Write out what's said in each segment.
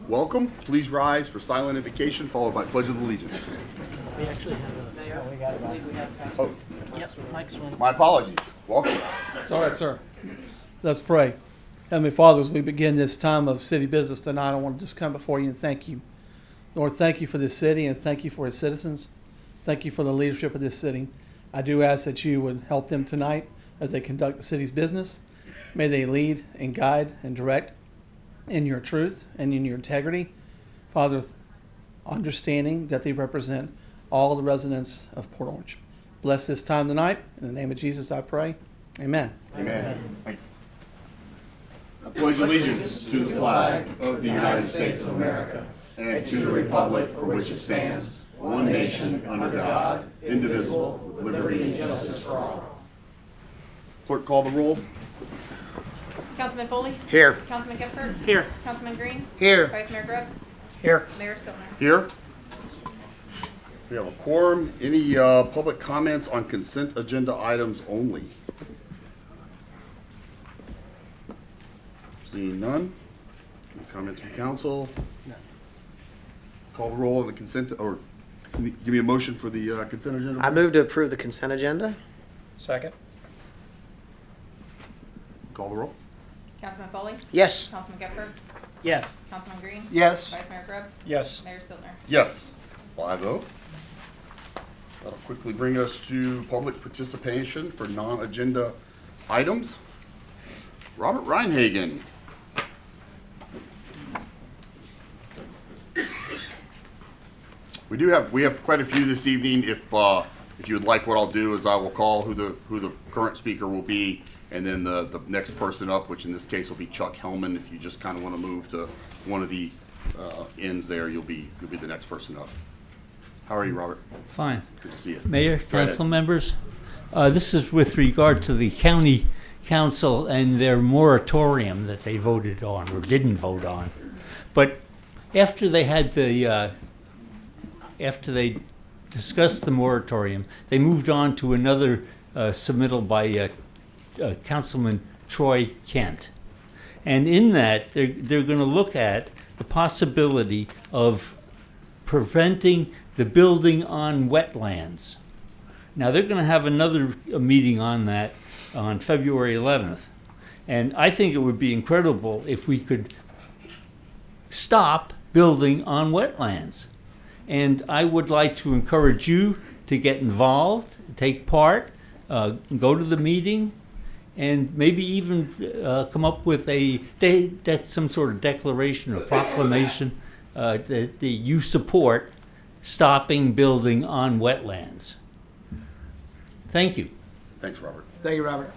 Welcome. Please rise for silent invocation, followed by Pledge of Allegiance. We actually have a mayor. We got it. I believe we have Pastor. Oh, Yep, Mike's one. my apologies. Welcome. It's all right, sir. Let's pray. Heavenly Father, as we begin this time of city business tonight, I want to just come before you and thank you. Lord, thank you for this city and thank you for its citizens. Thank you for the leadership of this city. I do ask that you would help them tonight as they conduct the city's business. May they lead and guide and direct in your truth and in your integrity. Father, understanding that they represent all the residents of Port Orange. Bless this time tonight. In the name of Jesus, I pray. Amen. Amen. Thank you. I pledge allegiance to the flag of the United States of America and to the republic for which it stands, one nation under God, indivisible, with liberty and justice for all. Clerk, call the roll. Councilman Foley? Here. Councilman Gifford? Here. Councilman Green? Here. Vice Mayor Grubbs? Here. Mayor Stiltner? Here. We have a quorum. Any public comments on consent agenda items only? Seeing none. Any comments from council? No. Call the roll on the consent, or can you give me a motion for the consent agenda? I please? move to approve the consent agenda. Second. Call the roll. Councilman Foley? Yes. Councilman Gifford? Yes. Councilman Green? Yes. Vice Mayor Grubbs? Yes. Mayor Stiltner? Yes. 5-0. That'll quickly bring us to public participation for non-agenda items. Robert Reinhagen. We have quite a few this evening. If you would like, what I'll do is I will call who the current speaker will be, and then the next person up, which in this case will be Chuck Hellman. If you just kind of want to move to one of the ends there, you'll be the next person up. How are you, Robert? Fine. Good to see you. Mayor, Go ahead. council members, this is with regard to the county council and their moratorium that they voted on or didn't vote on. But after they had after they discussed the moratorium, they moved on to another submittal by Councilman Troy Kent. And in that, they're going to look at the possibility of preventing the building on wetlands. Now, they're going to have another meeting on that on February 11th. And I think it would be incredible if we could stop building on wetlands. And I would like to encourage you to get involved, take part, go to the meeting, and maybe even come up with some sort of declaration or proclamation that you support stopping building on wetlands. Thank you. Thanks, Robert. Thank you, Robert.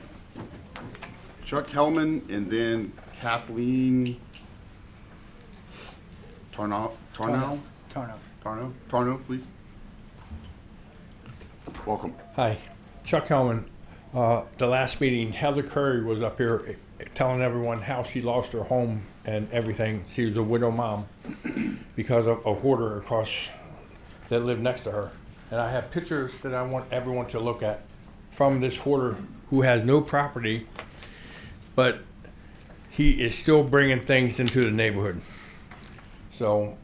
Chuck Hellman, and then Kathleen Tarnow, please. Welcome. Hi, Chuck Hellman. The last meeting, Heather Curry was up here telling everyone how she lost her home and everything. She was a widow mom because of a hoarder across that lived next to her. And I have pictures that I want everyone to look at from this hoarder who has no property, but he is still bringing things into the neighborhood. So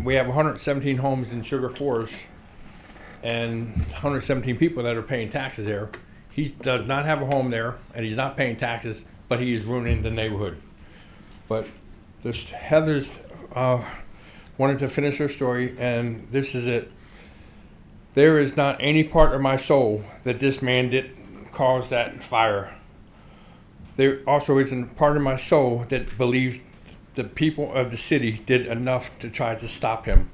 we have 117 homes in Sugar Forest and 117 people that are paying taxes there. He does not have a home there, and he's not paying taxes, but he is ruining the neighborhood. But this Heather's wanted to finish her story, and this is it. There is not any part of my soul that this man didn't cause that fire. There also isn't part of my soul that believes the people of the city did enough to try to stop him.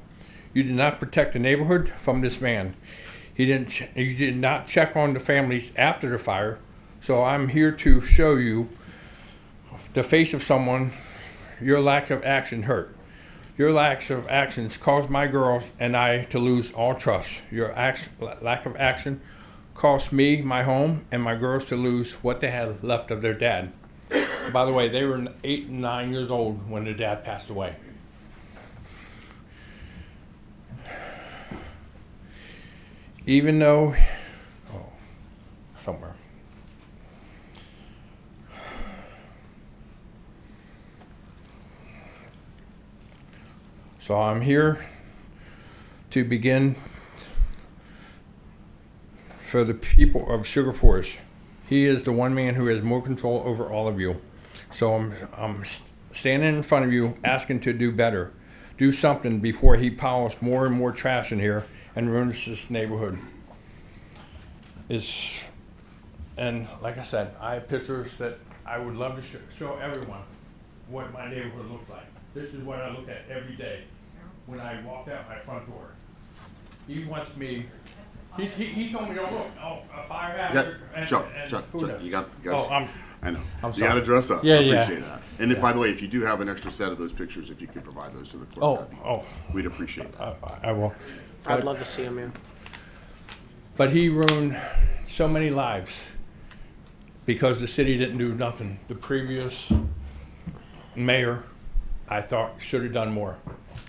You did not protect the neighborhood from this man. You did not check on the families after the fire. So I'm here to show you the face of someone. Your lack of action hurt. Your lack of actions caused my girls and I to lose all trust. Your lack of action cost me my home and my girls to lose what they had left of their dad. By the way, they were 8 and 9 years old when their dad passed away. Even though, somewhere. So I'm here to begin for the people of Sugar Forest. He is the one man who has more control over all of you. So I'm standing in front of you asking to do better. Do something before he piles more and more trash in here and ruins this neighborhood. And like I said, I have pictures that I would love to show everyone what my neighborhood looks like. This is what I look at every day when I walk out my front door. He wants me, he told me, don't look, a fire hazard. Chuck, who knows? you got, I know. I'm You got to sorry. dress us. Yeah, I yeah. appreciate that. And if, Yeah. by the way, if you do have an extra set of those pictures, if you could provide those to the clerk, we'd appreciate that. I will. I'd love to see him, yeah. But he ruined so many lives because the city didn't do nothing. The previous mayor, I thought, should have done more.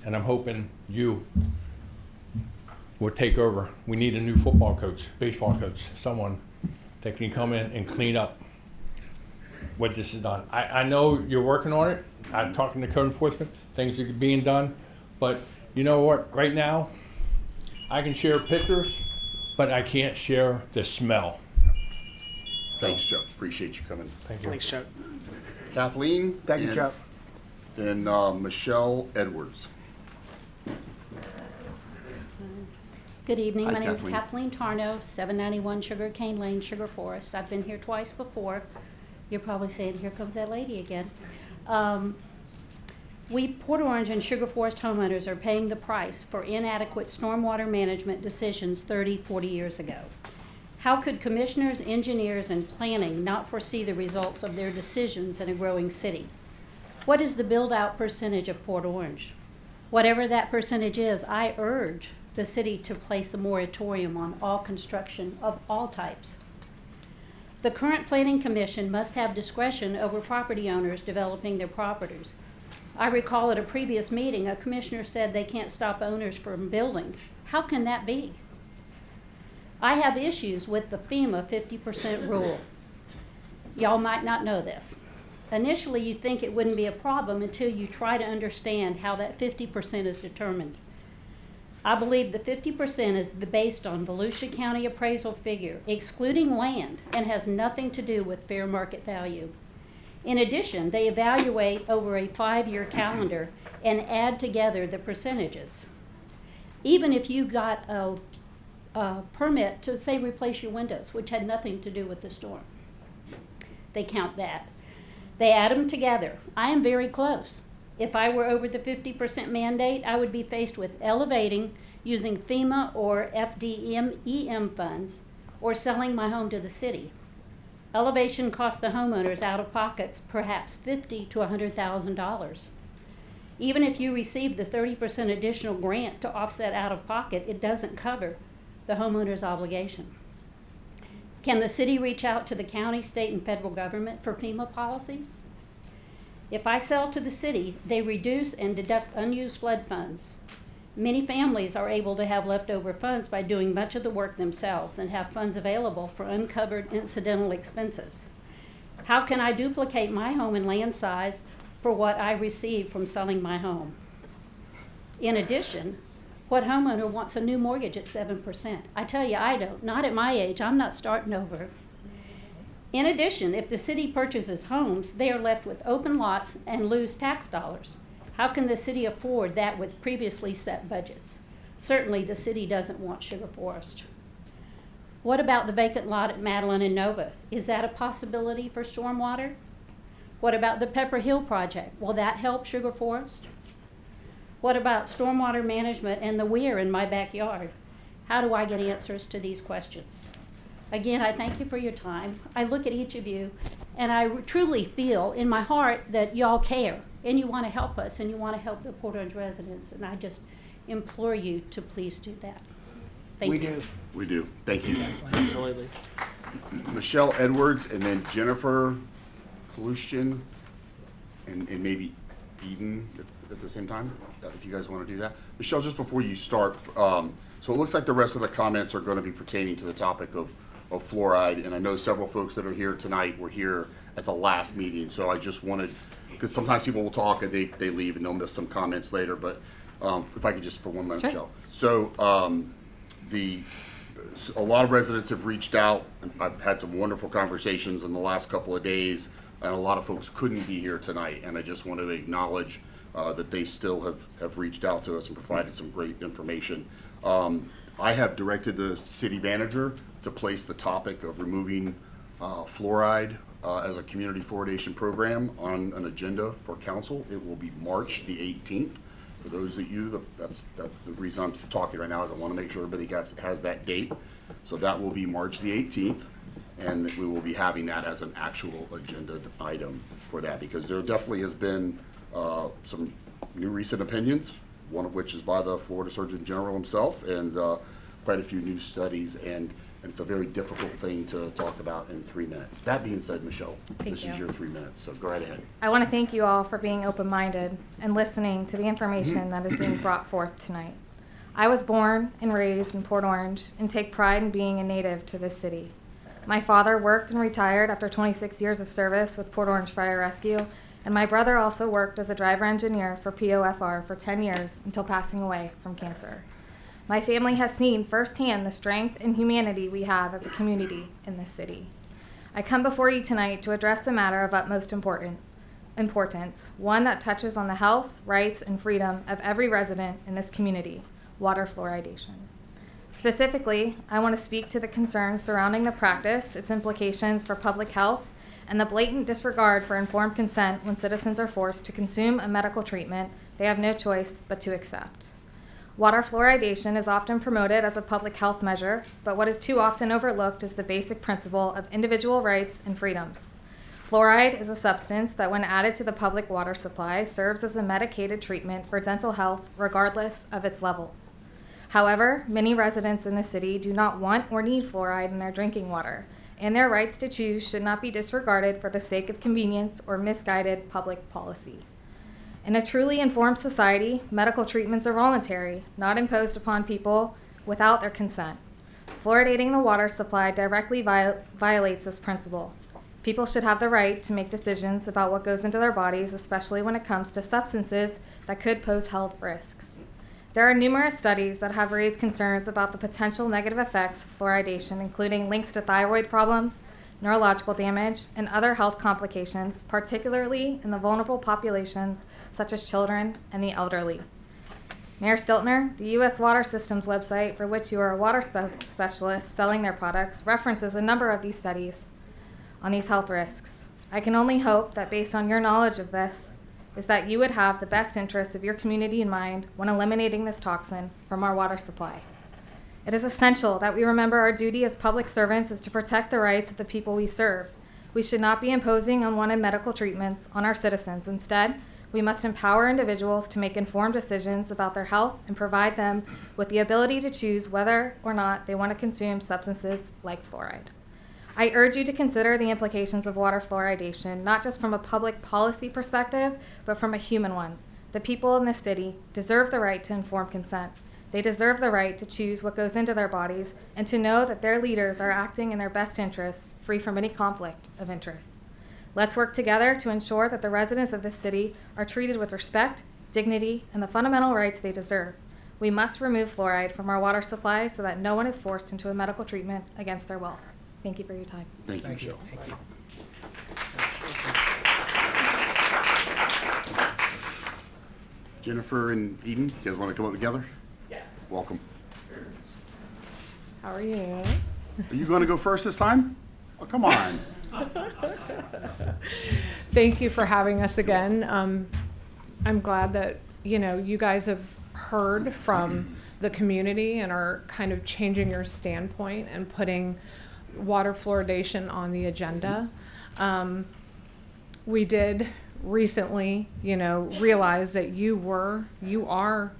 And I'm hoping you will take over. We need a new football coach, baseball coach, someone that can come in and clean up what this is done. I know you're working on it. I'm talking to code enforcement, things are being done. But you know what, right now, I can share pictures, but I can't share the smell. Thanks, Chuck. Appreciate you coming. Thank you. Thanks, Chuck. Kathleen? Thank you, and Chuck. Then Michelle Edwards. Good evening. Hi, My name is Kathleen. Kathleen Tarno, 791 Sugar Cane Lane, Sugar Forest. I've been here twice before. You're probably saying, here comes that lady again. We Port Orange and Sugar Forest homeowners are paying the price for inadequate stormwater management decisions 30, 40 years ago. How could commissioners, engineers, and planning not foresee the results of their decisions in a growing city? What is the build-out percentage of Port Orange? Whatever that percentage is, I urge the city to place a moratorium on all construction of all types. The current planning commission must have discretion over property owners developing their properties. I recall at a previous meeting, a commissioner said they can't stop owners from building. How can that be? I have issues with the FEMA 50% rule. Y'all might not know this. Initially, you'd think it wouldn't be a problem until you try to understand how that 50% is determined. I believe the 50% is based on Volusia County appraisal figure, excluding land, and has nothing to do with fair market value. In addition, they evaluate over a 5-year calendar and add together the percentages. Even if you got a permit to, say, replace your windows, which had nothing to do with the storm, they count that. They add them together. I am very close. If I were over the 50% mandate, I would be faced with elevating, using FEMA or FDEM funds, or selling my home to the city. Elevation costs the homeowners out of pockets perhaps $50,000 to $100,000. Even if you receive the 30% additional grant to offset out of pocket, it doesn't cover the homeowner's obligation. Can the city reach out to the county, state, and federal government for FEMA policies? If I sell to the city, they reduce and deduct unused flood funds. Many families are able to have leftover funds by doing much of the work themselves and have funds available for uncovered incidental expenses. How can I duplicate my home in land size for what I receive from selling my home? In addition, what homeowner wants a new mortgage at 7%? I tell you, I don't. Not at my age. I'm not starting over. In addition, if the city purchases homes, they are left with open lots and lose tax dollars. How can the city afford that with previously set budgets? Certainly, the city doesn't want Sugar Forest. What about the vacant lot at Madeline and Nova? Is that a possibility for stormwater? What about the Pepper Hill project? Will that help Sugar Forest? What about stormwater management and the weir in my backyard? How do I get answers to these questions? Again, I thank you for your time. I look at each of you and I truly feel in my heart that y'all care and you want to help us and you want to help the Port Orange residents, and I just implore you to please do that. Thank you. We do, We do. Thank you. absolutely. Michelle Edwards, and then Jennifer Kalustian, and maybe Eden at the same time, if you guys want to do that. Michelle, just before you start, so it looks like the rest of the comments are going to be pertaining to the topic of fluoride, and I know several folks that are here tonight were here at the last meeting, so I just wanted, because sometimes people will talk and they leave and they'll miss some comments later, but If I could just for 1 minute, Sure. Michelle. So, a lot of residents have reached out. I've had some wonderful conversations in the last couple of days, and a lot of folks couldn't be here tonight. And I just wanted to acknowledge that they still have reached out to us and provided some great information. I have directed the city manager to place the topic of removing fluoride as a community fluoridation program on an agenda for council. It will be March the 18th. For those of you, that's the reason I'm talking right now, is I want to make sure everybody has that date. So that will be March the 18th, and we will be having that as an actual agenda item for that, because there definitely has been some new recent opinions, one of which is by the Florida Surgeon General himself, and quite a few new studies, and it's a very difficult thing to talk about in 3 minutes. That being said, Michelle, this is your 3 minutes, so go right ahead. I want to thank you all for being open-minded and listening to the information that is being brought forth tonight. I was born and raised in Port Orange and take pride in being a native to this city. My father worked and retired after 26 years of service with Port Orange Fire Rescue, and my brother also worked as a driver engineer for POFR for 10 years until passing away from cancer. My family has seen firsthand the strength and humanity we have as a community in this city. I come before you tonight to address a matter of utmost importance, one that touches on the health, rights, and freedom of every resident in this community: water fluoridation. Specifically, I want to speak to the concerns surrounding the practice, its implications for public health, and the blatant disregard for informed consent when citizens are forced to consume a medical treatment they have no choice but to accept. Water fluoridation is often promoted as a public health measure, but what is too often overlooked is the basic principle of individual rights and freedoms. Fluoride is a substance that, when added to the public water supply, serves as a medicated treatment for dental health regardless of its levels. However, many residents in the city do not want or need fluoride in their drinking water, and their rights to choose should not be disregarded for the sake of convenience or misguided public policy. In a truly informed society, medical treatments are voluntary, not imposed upon people without their consent. Fluoridating the water supply directly violates this principle. People should have the right to make decisions about what goes into their bodies, especially when it comes to substances that could pose health risks. There are numerous studies that have raised concerns about the potential negative effects of fluoridation, including links to thyroid problems, neurological damage, and other health complications, particularly in the vulnerable populations such as children and the elderly. Mayor Stiltner, the U.S. Water Systems website, for which you are a water specialist selling their products, references a number of these studies on these health risks. I can only hope that, based on your knowledge of this, is that you would have the best interests of your community in mind when eliminating this toxin from our water supply. It is essential that we remember our duty as public servants is to protect the rights of the people we serve. We should not be imposing unwanted medical treatments on our citizens. Instead, we must empower individuals to make informed decisions about their health and provide them with the ability to choose whether or not they want to consume substances like fluoride. I urge you to consider the implications of water fluoridation, not just from a public policy perspective, but from a human one. The people in this city deserve the right to informed consent. They deserve the right to choose what goes into their bodies and to know that their leaders are acting in their best interests, free from any conflict of interest. Let's work together to ensure that the residents of this city are treated with respect, dignity, and the fundamental rights they deserve. We must remove fluoride from our water supply so that no one is forced into a medical treatment against their will. Thank you for your time. Thank you, Michelle. Jennifer and Eden, you guys want to come up together? Yes. Welcome. How are you? Are you going to go first this time? Oh, come on. Thank you for having us again. I'm glad that, you guys have heard from the community and are kind of changing your standpoint and putting water fluoridation on the agenda. We did recently, realize that you are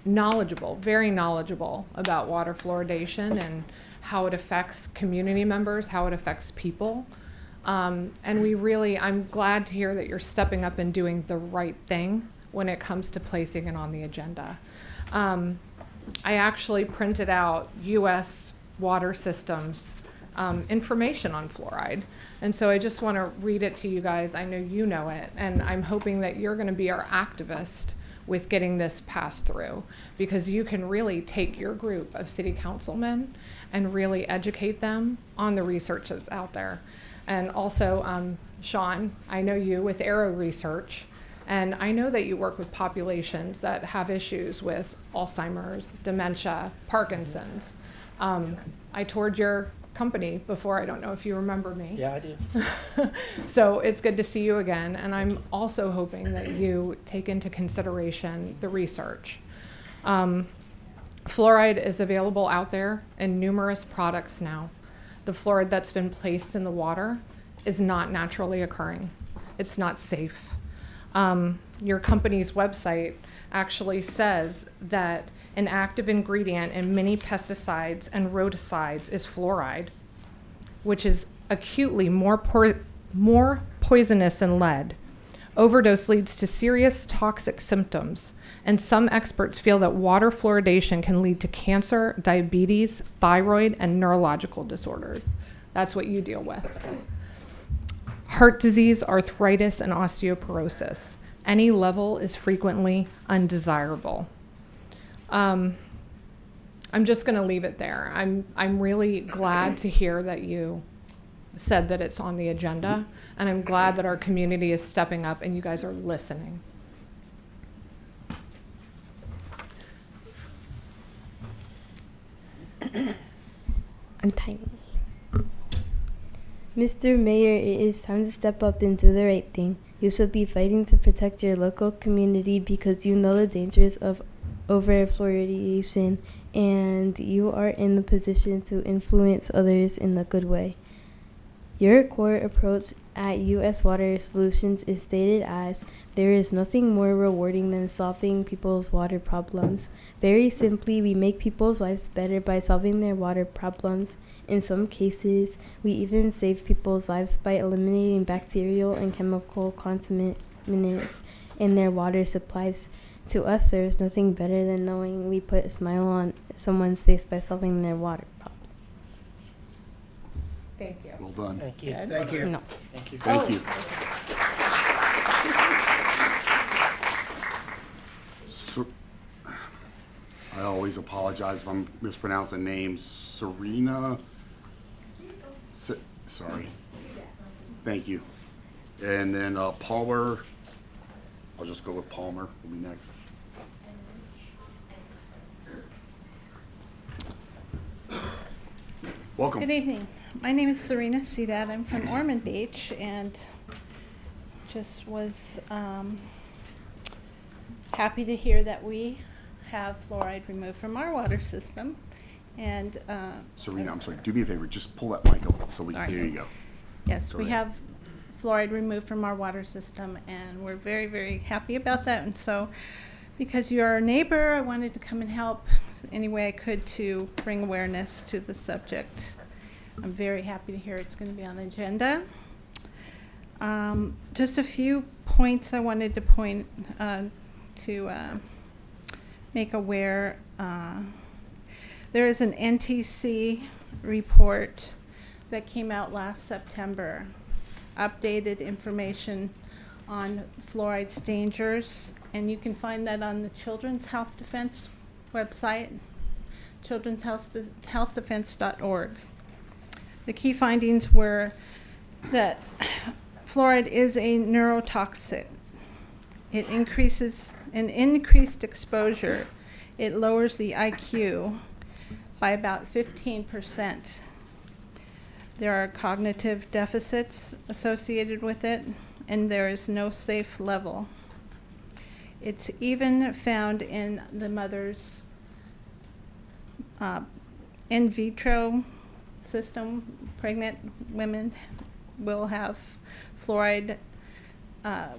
knowledgeable, very knowledgeable about water fluoridation and how it affects community members, how it affects people. And I'm glad to hear that you're stepping up and doing the right thing when it comes to placing it on the agenda. I actually printed out U.S. Water Systems information on fluoride. And so I just want to read it to you guys. I know you know it, and I'm hoping that you're going to be our activist with getting this passed through, because you can really take your group of city councilmen and really educate them on the research that's out there. And also, Sean, I know you with Arrow Research, and I know that you work with populations that have issues with Alzheimer's, dementia, Parkinson's. I toured your company before. I don't know if you remember me. Yeah, I do. So it's good to see you again. And I'm also hoping that you take into consideration the research. Fluoride is available out there in numerous products now. The fluoride that's been placed in the water is not naturally occurring. It's not safe. Your company's website actually says that an active ingredient in many pesticides and rodicides is fluoride, which is acutely more poisonous than lead. Overdose leads to serious toxic symptoms, and some experts feel that water fluoridation can lead to cancer, diabetes, thyroid, and neurological disorders. That's what you deal with. Heart disease, arthritis, and osteoporosis. Any level is frequently undesirable. I'm just going to leave it there. I'm really glad to hear that you said that it's on the agenda, and I'm glad that our community is stepping up and you guys are listening. I'm tiny. Mr. Mayor, it is time to step up and do the right thing. You should be fighting to protect your local community because you know the dangers of over-fluoridation, and you are in the position to influence others in a good way. Your core approach at U.S. Water Solutions is stated as, there is nothing more rewarding than solving people's water problems. Very simply, we make people's lives better by solving their water problems. In some cases, we even save people's lives by eliminating bacterial and chemical contaminants in their water supplies. To us, there is nothing better than knowing we put a smile on someone's face by solving their water problems. Thank you. Well done. Thank you. Thank you. No. Thank you. Thank you. I always apologize if I'm mispronouncing names. Serena. Sorry. Thank you. And then Palmer. I'll just go with Palmer. Will be next. Welcome. Good evening. My name is Serena Cedad. I'm from Ormond Beach, and just was happy to hear that we have fluoride removed from our water system. And Serena, I'm sorry. Do me a favor. Just pull that mic up so we can. Sorry. There you go. yes, Go we ahead. have fluoride removed from our water system, and we're very, very happy about that. And so, because you're our neighbor, I wanted to come and help any way I could to bring awareness to the subject. I'm very happy to hear it's going to be on the agenda. Just a few points I wanted to point to make aware. There is an NTC report that came out last September, updated information on fluoride's dangers, and you can find that on the Children's Health Defense website, children'shealthdefense.org. The key findings were that fluoride is a neurotoxic. It increases an increased exposure. It lowers the IQ by about 15%. There are cognitive deficits associated with it, and there is no safe level. It's even found in the mother's in vitro system. Pregnant women will have fluoride,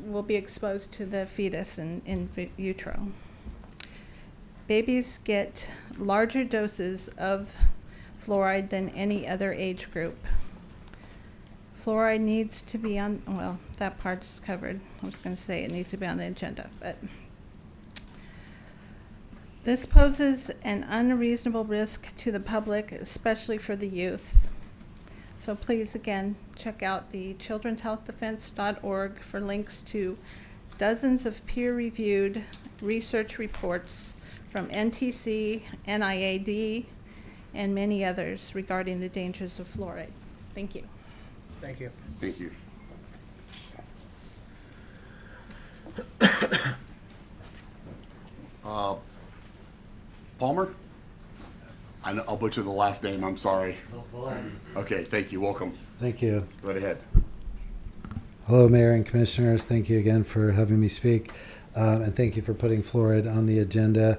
will be exposed to the fetus in vitro. Babies get larger doses of fluoride than any other age group. Fluoride needs to be on, well, that part's covered. I was going to say it needs to be on the agenda, but this poses an unreasonable risk to the public, especially for the youth. So please, again, check out the children'shealthdefense.org for links to dozens of peer-reviewed research reports from NTC, NIAD, and many others regarding the dangers of fluoride. Thank you. Thank you. Thank you. Palmer? I know, I'll butcher the last name, I'm sorry. Okay, thank you, welcome. Thank you. Go right ahead. Hello, Mayor and Commissioners. Thank you again for having me speak. And thank you for putting fluoride on the agenda.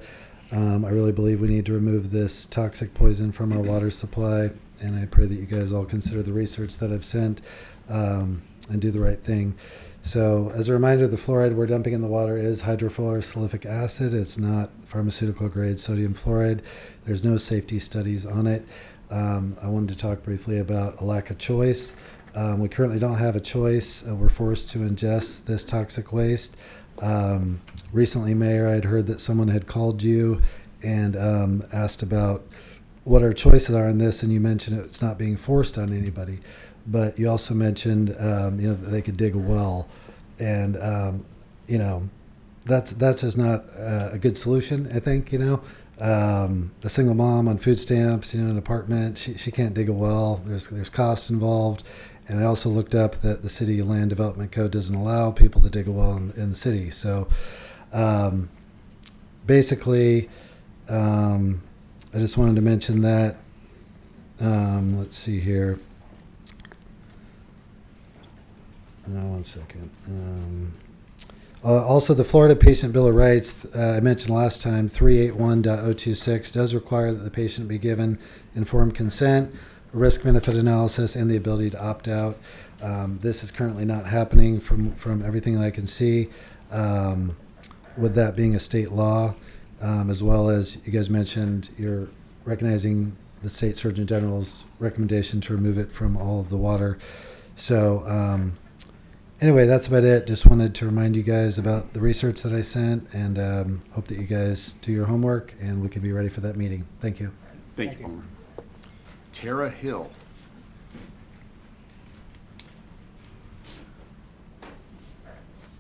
I really believe we need to remove this toxic poison from our water supply. And I pray that you guys all consider the research that I've sent and do the right thing. So as a reminder, the fluoride we're dumping in the water is hydrofluorosilicic acid. It's not pharmaceutical grade sodium fluoride. There's no safety studies on it. I wanted to talk briefly about a lack of choice. We currently don't have a choice. We're forced to ingest this toxic waste. Recently, Mayor, I'd heard that someone had called you and asked about what our choices are in this, and you mentioned it's not being forced on anybody. But you also mentioned, that they could dig a well, and that's just not a good solution. I think a single mom on food stamps, an apartment, she can't dig a well. There's costs involved, and I also looked up that the City Land Development Code doesn't allow people to dig a well in the city. So basically, I just wanted to mention that. Let's see here. One second. Also, the Florida Patient Bill of Rights, I mentioned last time, 381.026 does require that the patient be given informed consent, a risk-benefit analysis, and the ability to opt out. This is currently not happening from everything that I can see, with that being a state law, as well as you guys mentioned, you're recognizing the State Surgeon General's recommendation to remove it from all of the water. So, anyway, that's about it. Just wanted to remind you guys about the research that I sent, and hope that you guys do your homework and we can be ready for that meeting. Thank you. Thank you, Palmer. Tara Hill.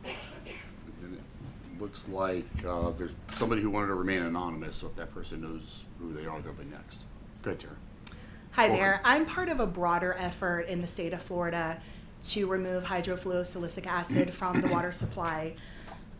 And it looks like there's somebody who wanted to remain anonymous, so if that person knows who they are, they'll be next. Go ahead, Tara. Hi Welcome. there. I'm part of a broader effort in the state of Florida to remove hydrofluorosilicic acid from the water supply.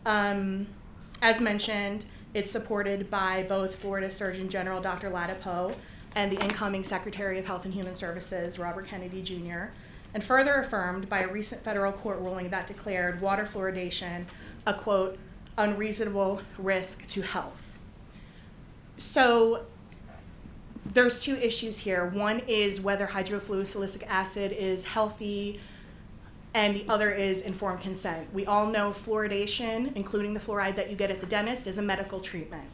As mentioned, it's supported by both Florida Surgeon General Dr. Ladapo and the incoming Secretary of Health and Human Services, Robert Kennedy Jr., and further affirmed by a recent federal court ruling that declared water fluoridation a, quote, unreasonable risk to health. So there's two issues here. One is whether hydrofluorosilicic acid is healthy, and the other is informed consent. We all know fluoridation, including the fluoride that you get at the dentist, is a medical treatment.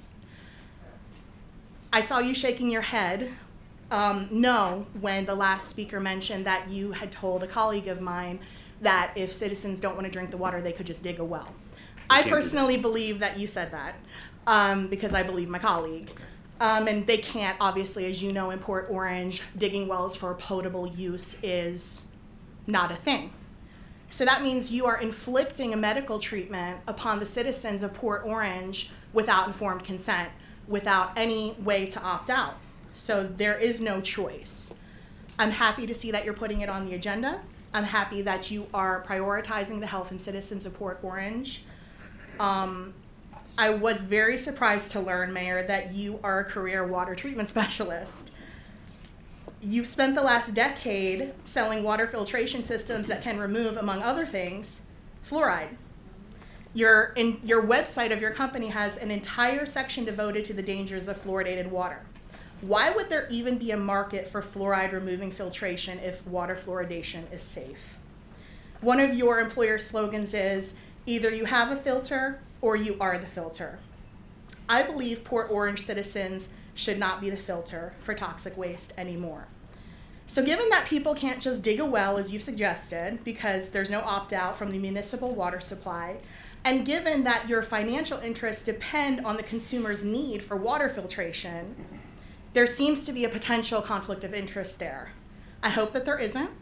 I saw you shaking your head no when the last speaker mentioned that you had told a colleague of mine that if citizens don't want to drink the water, they could just dig a well. I personally believe that you said that because I believe my colleague. And they can't, obviously, as you know, in Port Orange, digging wells for potable use is not a thing. So that means you are inflicting a medical treatment upon the citizens of Port Orange without informed consent, without any way to opt out. So there is no choice. I'm happy to see that you're putting it on the agenda. I'm happy that you are prioritizing the health and citizens of Port Orange. I was very surprised to learn, Mayor, that you are a career water treatment specialist. You've spent the last decade selling water filtration systems that can remove, among other things, fluoride. Your website of your company has an entire section devoted to the dangers of fluoridated water. Why would there even be a market for fluoride removing filtration if water fluoridation is safe? One of your employer slogans is, either you have a filter or you are the filter. I believe Port Orange citizens should not be the filter for toxic waste anymore. So given that people can't just dig a well, as you've suggested, because there's no opt-out from the municipal water supply, and given that your financial interests depend on the consumer's need for water filtration, there seems to be a potential conflict of interest there. I hope that there isn't.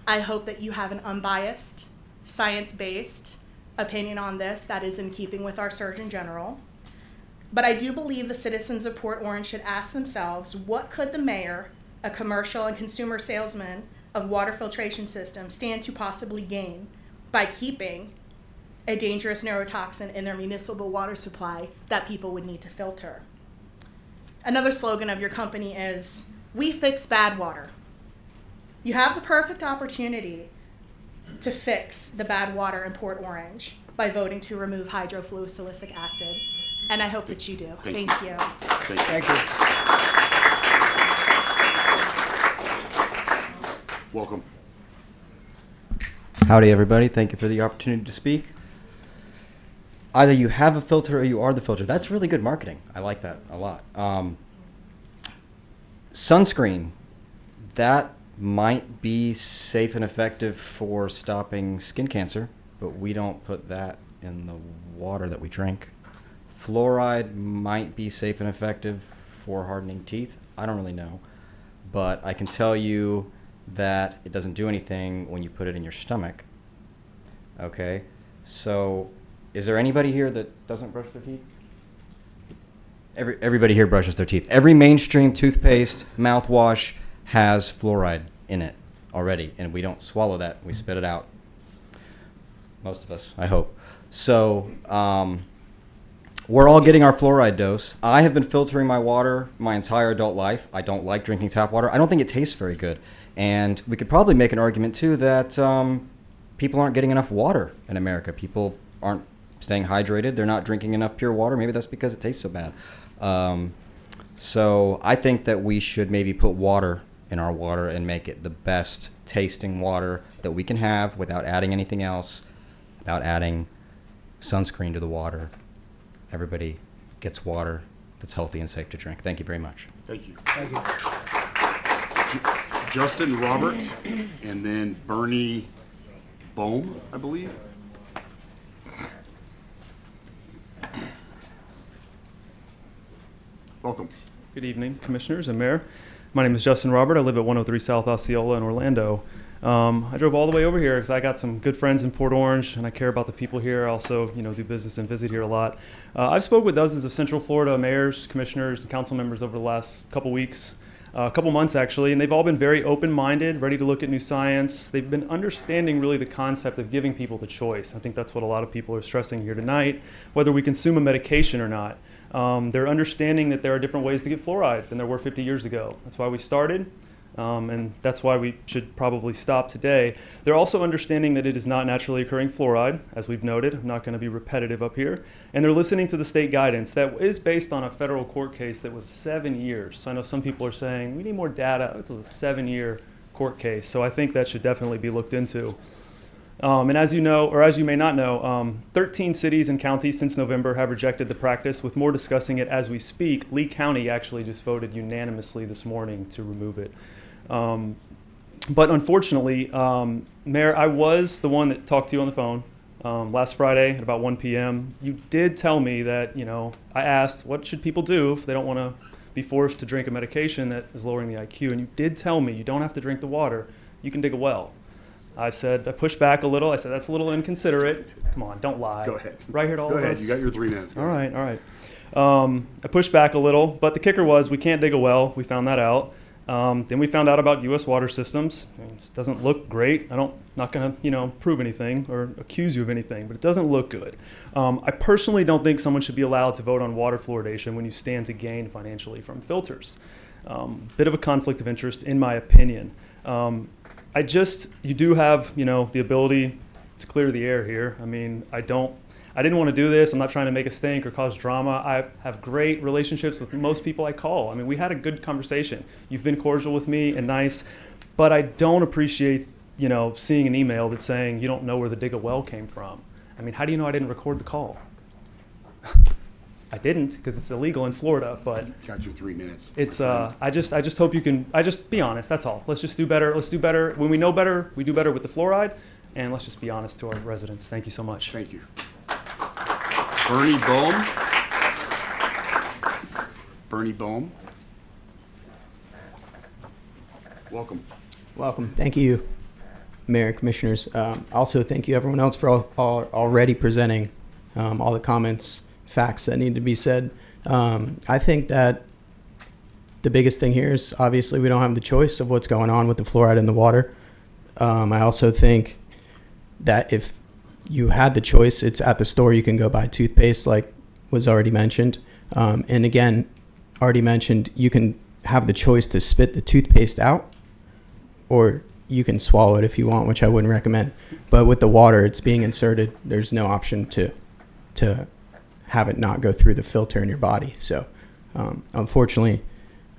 I hope that you have an unbiased, science-based opinion on this that is in keeping with our Surgeon General. But I do believe the citizens of Port Orange should ask themselves, what could the mayor, a commercial and consumer salesman of water filtration systems, stand to possibly gain by keeping a dangerous neurotoxin in their municipal water supply that people would need to filter? Another slogan of your company is, "We fix bad water." You have the perfect opportunity to fix the bad water in Port Orange by voting to remove hydrofluosilicic acid, and I hope that you do. Thank you. Thank you. Welcome. Howdy, everybody. Thank you for the opportunity to speak. Either you have a filter or you are the filter. That's really good marketing. I like that a lot. Sunscreen, that might be safe and effective for stopping skin cancer, but we don't put that in the water that we drink. Fluoride might be safe and effective for hardening teeth. I don't really know, but I can tell you that it doesn't do anything when you put it in your stomach. Okay, so is there anybody here that doesn't brush their teeth? Everybody here brushes their teeth. Every mainstream toothpaste, mouthwash has fluoride in it already, and we don't swallow that, we spit it out. Most of us, I hope. So we're all getting our fluoride dose. I have been filtering my water my entire adult life. I don't like drinking tap water. I don't think it tastes very good. And we could probably make an argument too that people aren't getting enough water in America. People aren't staying hydrated. They're not drinking enough pure water. Maybe that's because it tastes so bad. So I think that we should maybe put water in our water and make it the best tasting water that we can have without adding anything else, without adding sunscreen to the water. Everybody gets water that's healthy and safe to drink. Thank you very much. Thank you. Thank you. Justin Robert, and then Bernie Bohm, I believe. Welcome. Good evening, Commissioners and Mayor. My name is Justin Robert. I live at 103 South Osceola in Orlando. I drove all the way over here because I got some good friends in Port Orange, and I care about the people here. I also, do business and visit here a lot. I've spoke with dozens of Central Florida mayors, commissioners, and council members over the last couple weeks, couple months actually, and they've all been very open-minded, ready to look at new science. They've been understanding really the concept of giving people the choice. I think that's what a lot of people are stressing here tonight, whether we consume a medication or not. They're understanding that there are different ways to get fluoride than there were 50 years ago. That's why we started. And that's why we should probably stop today. They're also understanding that it is not naturally occurring fluoride, as we've noted. I'm not going to be repetitive up here. And they're listening to the state guidance that is based on a federal court case that was 7 years. So I know some people are saying, we need more data. It was a 7-year court case. So I think that should definitely be looked into. And as you know, or as you may not know, 13 cities and counties since November have rejected the practice, with more discussing it as we speak. Lee County actually just voted unanimously this morning to remove it. But unfortunately, Mayor, I was the one that talked to you on the phone last Friday at about 1 p.m. You did tell me that, I asked, what should people do if they don't want to be forced to drink a medication that is lowering the IQ? And you did tell me you don't have to drink the water. You can dig a well. I pushed back a little. I said, that's a little inconsiderate. Come on, don't lie. Go ahead. Right here to all of us. Go ahead. You got your 3 minutes. All right. I pushed back a little, but the kicker was we can't dig a well. We found that out. Then we found out about U.S. water systems. It doesn't look great. Not going to, prove anything or accuse you of anything, but it doesn't look good. I personally don't think someone should be allowed to vote on water fluoridation when you stand to gain financially from filters. Bit of a conflict of interest, in my opinion. You do have, the ability to clear the air here. I didn't want to do this. I'm not trying to make a stink or cause drama. I have great relationships with most people I call. We had a good conversation. You've been cordial with me and nice, but I don't appreciate, seeing an email that's saying you don't know where the dig a well came from. How do you know I didn't record the call? I didn't, because it's illegal in Florida, but got your 3 minutes. It's I just hope you can be honest. That's all. Let's just do better. Let's do better. When we know better, we do better with the fluoride, and let's just be honest to our residents. Thank you so much. Thank you. Bernie Bohm. Bernie Bohm. Welcome. Welcome. Thank you. Mayor and Commissioners. Also, thank you everyone else for already presenting all the comments, facts that need to be said. I think that the biggest thing here is obviously we don't have the choice of what's going on with the fluoride in the water. I also think that if you had the choice, it's at the store you can go buy toothpaste, like was already mentioned. And again, already mentioned, you can have the choice to spit the toothpaste out, or you can swallow it if you want, which I wouldn't recommend. But with the water, it's being inserted. There's no option to have it not go through the filter in your body. So unfortunately,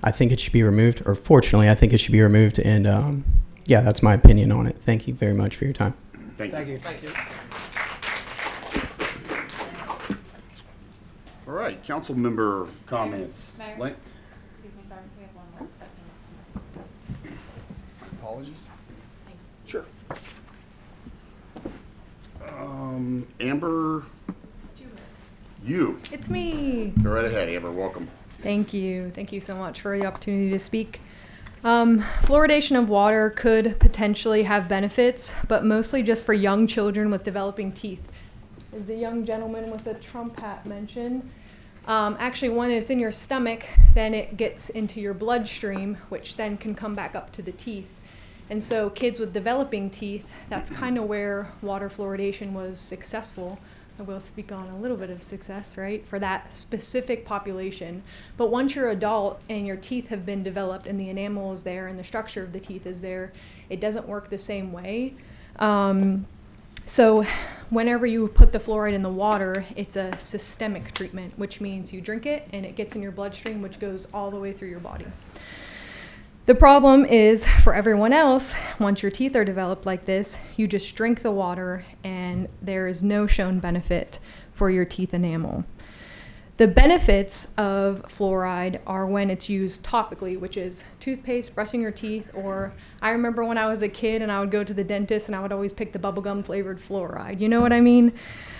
I think it should be removed, or fortunately, I think it should be removed. And yeah, that's my opinion on it. Thank you very much for your time. Thank you. Thank you. All right, council member comments. Mayor? Lang- Excuse me, sorry, we have one more. Apologies. Sure. Amber, you. It's me. Go right ahead, Amber. Welcome. Thank you. Thank you so much for the opportunity to speak. Fluoridation of water could potentially have benefits, but mostly just for young children with developing teeth. As the young gentleman with the Trump hat mentioned, actually when it's in your stomach, then it gets into your bloodstream, which then can come back up to the teeth. And so kids with developing teeth, that's kind of where water fluoridation was successful. I will speak on a little bit of success, right, for that specific population. But once you're adult and your teeth have been developed and the enamel is there and the structure of the teeth is there, it doesn't work the same way. So whenever you put the fluoride in the water, it's a systemic treatment, which means you drink it and it gets in your bloodstream, which goes all the way through your body. The problem is, for everyone else, once your teeth are developed like this, you just drink the water and there is no shown benefit for your teeth enamel. The benefits of fluoride are when it's used topically, which is toothpaste, brushing your teeth, or I remember when I was a kid and I would go to the dentist and I would always pick the bubblegum flavored fluoride. You know what I mean?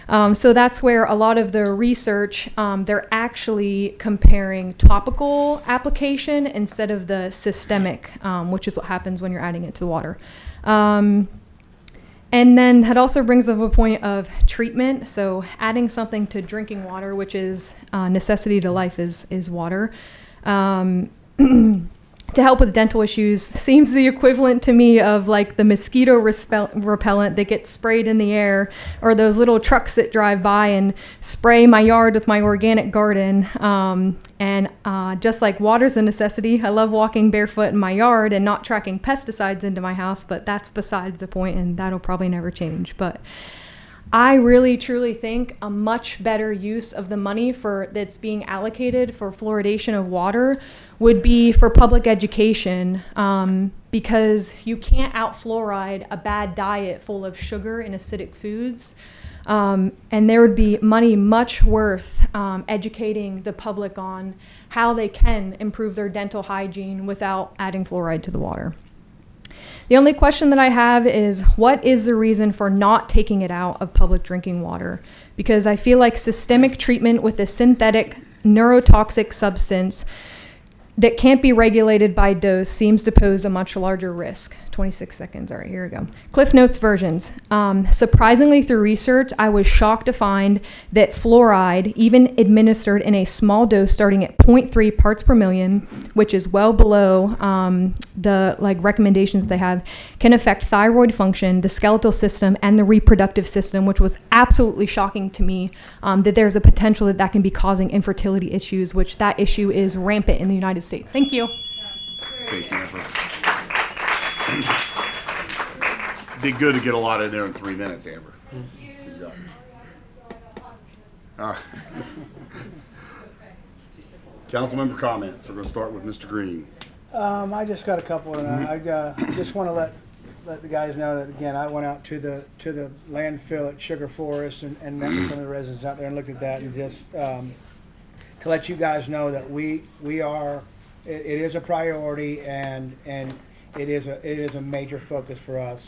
So that's where a lot of the research, they're actually comparing topical application instead of the systemic, which is what happens when you're adding it to the water. And then that also brings up a point of treatment. So adding something to drinking water, which is necessity to life is water, to help with dental issues seems the equivalent to me of like the mosquito repellent that gets sprayed in the air, or those little trucks that drive by and spray my yard with my organic garden. Just like water's a necessity, I love walking barefoot in my yard and not tracking pesticides into my house, but that's besides the point, and that'll probably never change. But I really truly think a much better use of the money that's being allocated for fluoridation of water would be for public education, because you can't out-fluoride a bad diet full of sugar and acidic foods. And there would be money much worth educating the public on how they can improve their dental hygiene without adding fluoride to the water. The only question that I have is, what is the reason for not taking it out of public drinking water? Because I feel like systemic treatment with a synthetic neurotoxic substance that can't be regulated by dose seems to pose a much larger risk. 26 seconds, all right, here we go. Cliff Notes versions. Surprisingly, through research, I was shocked to find that fluoride, even administered in a small dose starting at 0.3 parts per million, which is well below the recommendations they have, can affect thyroid function, the skeletal system, and the reproductive system, which was absolutely shocking to me, that there's a potential that can be causing infertility issues, which that issue is rampant in the United States. Thank you. Thank you, Amber. Be good to get a lot in there in 3 minutes, Amber. Good job. Council member comments. We're going to start with Mr. Green. I just got a couple, and I just want to let the guys know that again I went out to the landfill at Sugar Forest and met with some of the residents out there and looked at that, and just to let you guys know that we are it is a priority, and it is a major focus for us.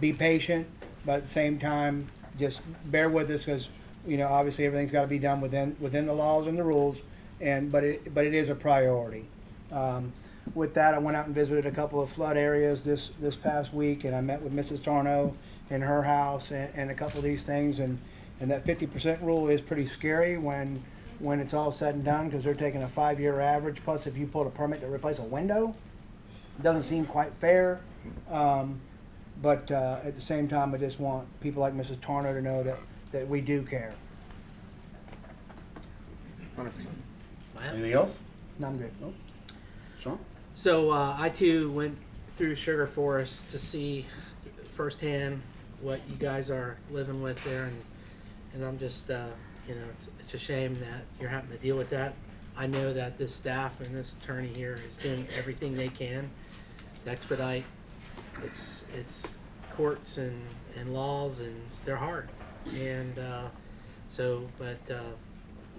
Be patient, but at the same time, just bear with us, because obviously everything's got to be done within the laws and the rules, but it is a priority. with that, I went out and visited a couple of flood areas this past week, and I met with Mrs. Tarno in her house and a couple of these things, and that 50% rule is pretty scary when it's all said and done, because they're taking a 5-year average, plus if you pulled a permit to replace a window, it doesn't seem quite fair. But at the same time, I just want people like Mrs. Tarno to know that we do care. 100%. Anything else? No, I'm good. Nope. Sean? So I too went through Sugar Forest to see firsthand what you guys are living with there, and I'm just, you know, it's a shame that you're having to deal with that. I know that this staff and this attorney here is doing everything they can to expedite. It's courts and laws, and they're hard, and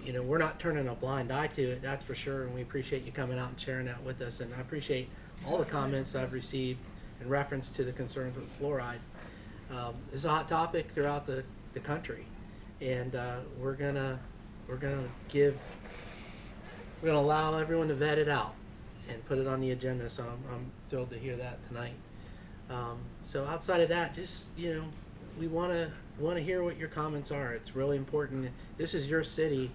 you know, we're not turning a blind eye to it, that's for sure, and we appreciate you coming out and sharing that with us, and I appreciate all the comments I've received in reference to the concerns with fluoride. It's a hot topic throughout the country, and we're gonna allow everyone to vet it out and put it on the agenda, so I'm thrilled to hear that tonight. So outside of that, just, you know, we want to hear what your comments are. It's really important. This is your city.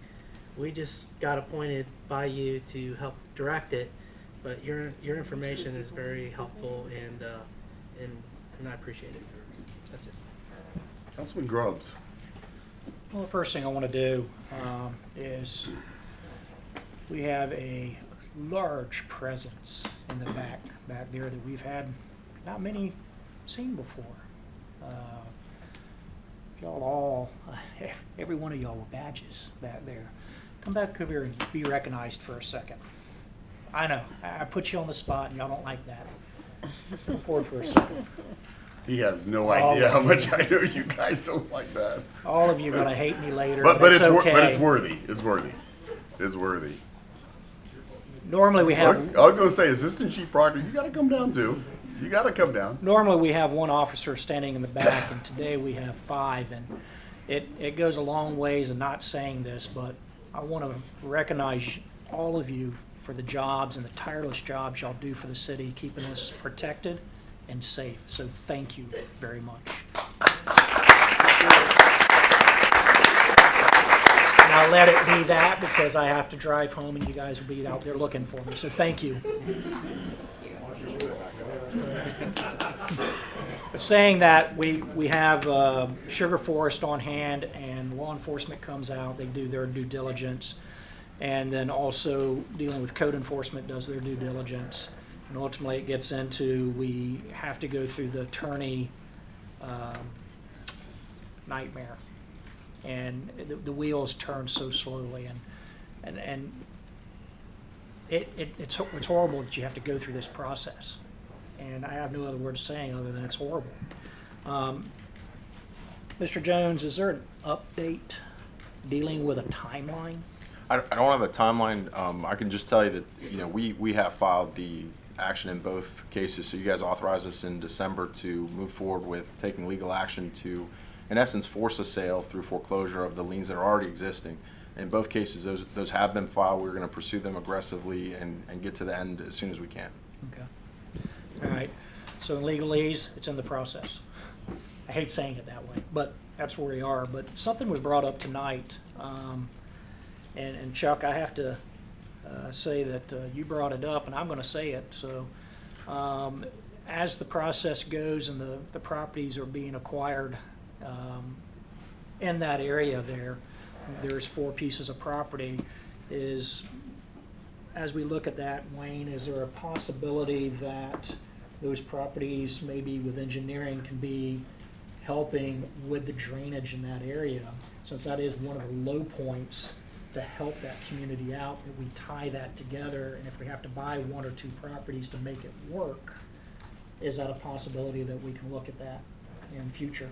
We just got appointed by you to help direct it, but your information is very helpful, and I appreciate it. That's it. Councilman Grubbs. Well, the first thing I want to do is we have a large presence in the back there that we've had not many seen before. Y'all all, every one of y'all with badges back there. Come back over here and be recognized for a second. I know, I put you on the spot and y'all don't like that. Come forward for a second. He has no idea how much I know you guys don't like that. All of you are going to hate me later, but it's it's okay. But it's worthy. It's worthy. It's worthy. Normally we have... I was going to say, Assistant Chief Proctor, you got to come down too. You got to come down. Normally we have one officer standing in the back, and today we have 5, and it goes a long ways in not saying this, but I want to recognize all of you for the jobs and the tireless jobs y'all do for the city, keeping us protected and safe. So thank you very much. And I'll let it be that, because I have to drive home and you guys will be out there looking for me. So thank you. But saying that, we have Sugar Forest on hand, and law enforcement comes out, they do their due diligence, and then also dealing with code enforcement does their due diligence, and ultimately it gets into, we have to go through the attorney nightmare, and the wheels turn so slowly, and it's horrible that you have to go through this process. And I have no other words saying other than it's horrible. Mr. Jones, is there an update dealing with a timeline? I don't have a timeline. I can just tell you that, you know, we have filed the action in both cases. So you guys authorized us in December to move forward with taking legal action to, in essence, force a sale through foreclosure of the liens that are already existing. In both cases, those have been filed. We're going to pursue them aggressively and get to the end as soon as we can. Okay. All right, so in legalese, it's in the process. I hate saying it that way, but that's where we are. But something was brought up tonight, and Chuck, I have to say that you brought it up, and I'm going to say it. So as the process goes and the properties are being acquired in that area there's 4 pieces of property. As we look at that, Wayne, is there a possibility that those properties, maybe with engineering, can be helping with the drainage in that area, since that is one of the low points, to help that community out, that we tie that together, and if we have to buy 1 or 2 properties to make it work, is that a possibility that we can look at that in future?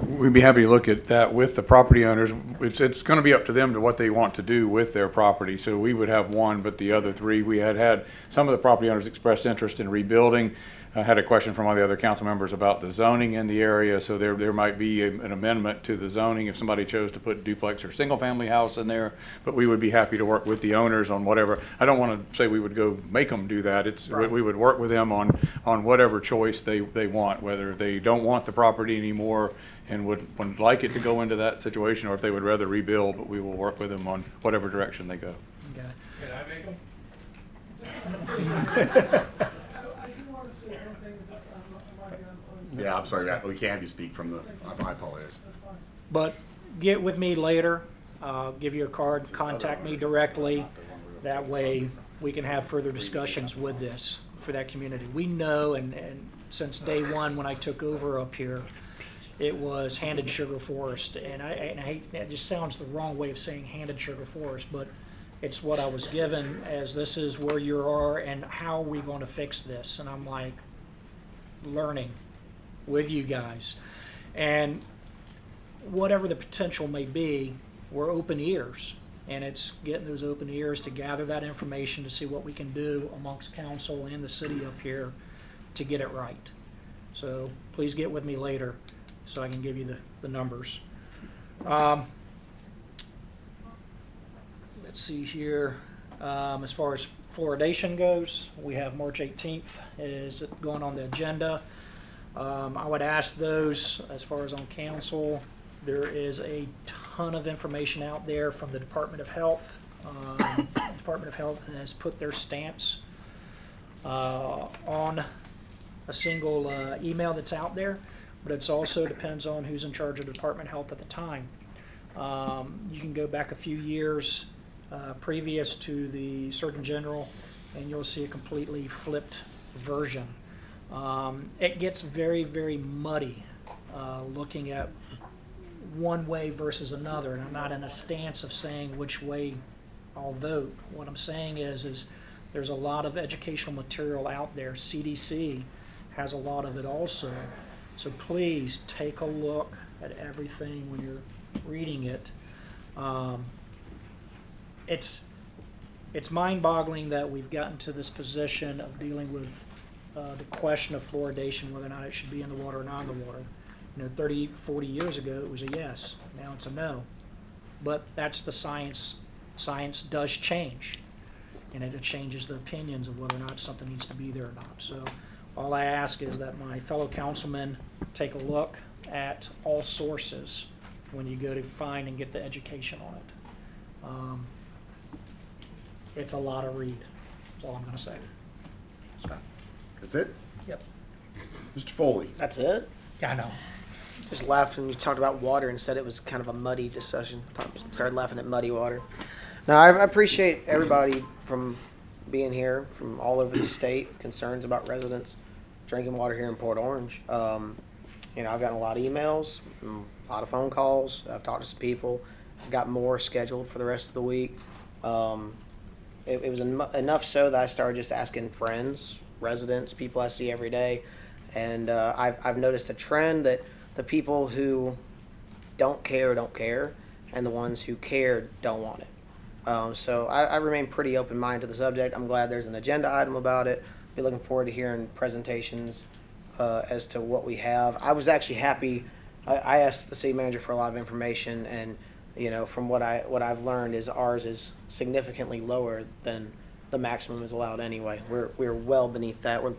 We'd be happy to look at that with the property owners. It's going to be up to them to what they want to do with their property. So we would have 1, but the other 3, we had some of the property owners express interest in rebuilding. I had a question from one of the other council members about the zoning in the area, so there might be an amendment to the zoning if somebody chose to put duplex or single-family house in there, but we would be happy to work with the owners on whatever. I don't want to say we would go make them do that. It's Right. we would work with them on whatever choice they want, whether they don't want the property anymore and would like it to go into that situation, or if they would rather rebuild, but we will work with them on whatever direction they go. Okay. Can I make them? Yeah, I'm sorry, we can't have you speak from the, I apologize. But get with me later, give you a card, contact me directly. That way we can have further discussions with this for that community. We know, and since day one when I took over up here, it was handed sugar forest. And I hate, that just sounds the wrong way of saying handed sugar forest, but it's what I was given as this is where you are and how are we going to fix this. And I'm like, learning with you guys. And whatever the potential may be, we're open ears. And it's getting those open ears to gather that information to see what we can do amongst council and the city up here to get it right. So please get with me later so I can give you the numbers. Let's see here. As far as fluoridation goes, we have March 18th is going on the agenda. I would ask those, as far as on council, there is a ton of information out there from the Department of Health. Department of Health has put their stamps on a single email that's out there, but it also depends on who's in charge of the Department of Health at the time. You can go back a few years previous to the Surgeon General, and you'll see a completely flipped version. It gets very, very muddy looking at one way versus another, and I'm not in a stance of saying which way I'll vote. What I'm saying is there's a lot of educational material out there. CDC has a lot of it also. So please take a look at everything when you're reading it. It's mind-boggling that we've gotten to this position of dealing with the question of fluoridation, whether or not it should be in the water or not in the water. 30, 40 years ago it was a yes, now it's a no. But that's the science. Science does change, and it changes the opinions of whether or not something needs to be there or not. So all I ask is that my fellow councilmen take a look at all sources when you go to find and get the education on it. It's a lot of read. That's all I'm going to say. Scott. That's it? Yep. Mr. Foley. That's it? Yeah, I know. Just laughed when you talked about water and said it was kind of a muddy discussion. Started laughing at muddy water. Now, I appreciate everybody from being here from all over the state, concerns about residents drinking water here in Port Orange. I've gotten a lot of emails, a lot of phone calls. I've talked to some people. I've got more scheduled for the rest of the week. It was enough so that I started just asking friends, residents, people I see every day. And I've noticed a trend that the people who don't care, and the ones who care don't want it. So I remain pretty open-minded to the subject. I'm glad there's an agenda item about it. Be looking forward to hearing presentations as to what we have. I was actually happy. I asked the city manager for a lot of information, and from what I've learned is ours is significantly lower than the maximum is allowed anyway. We're well beneath that. We're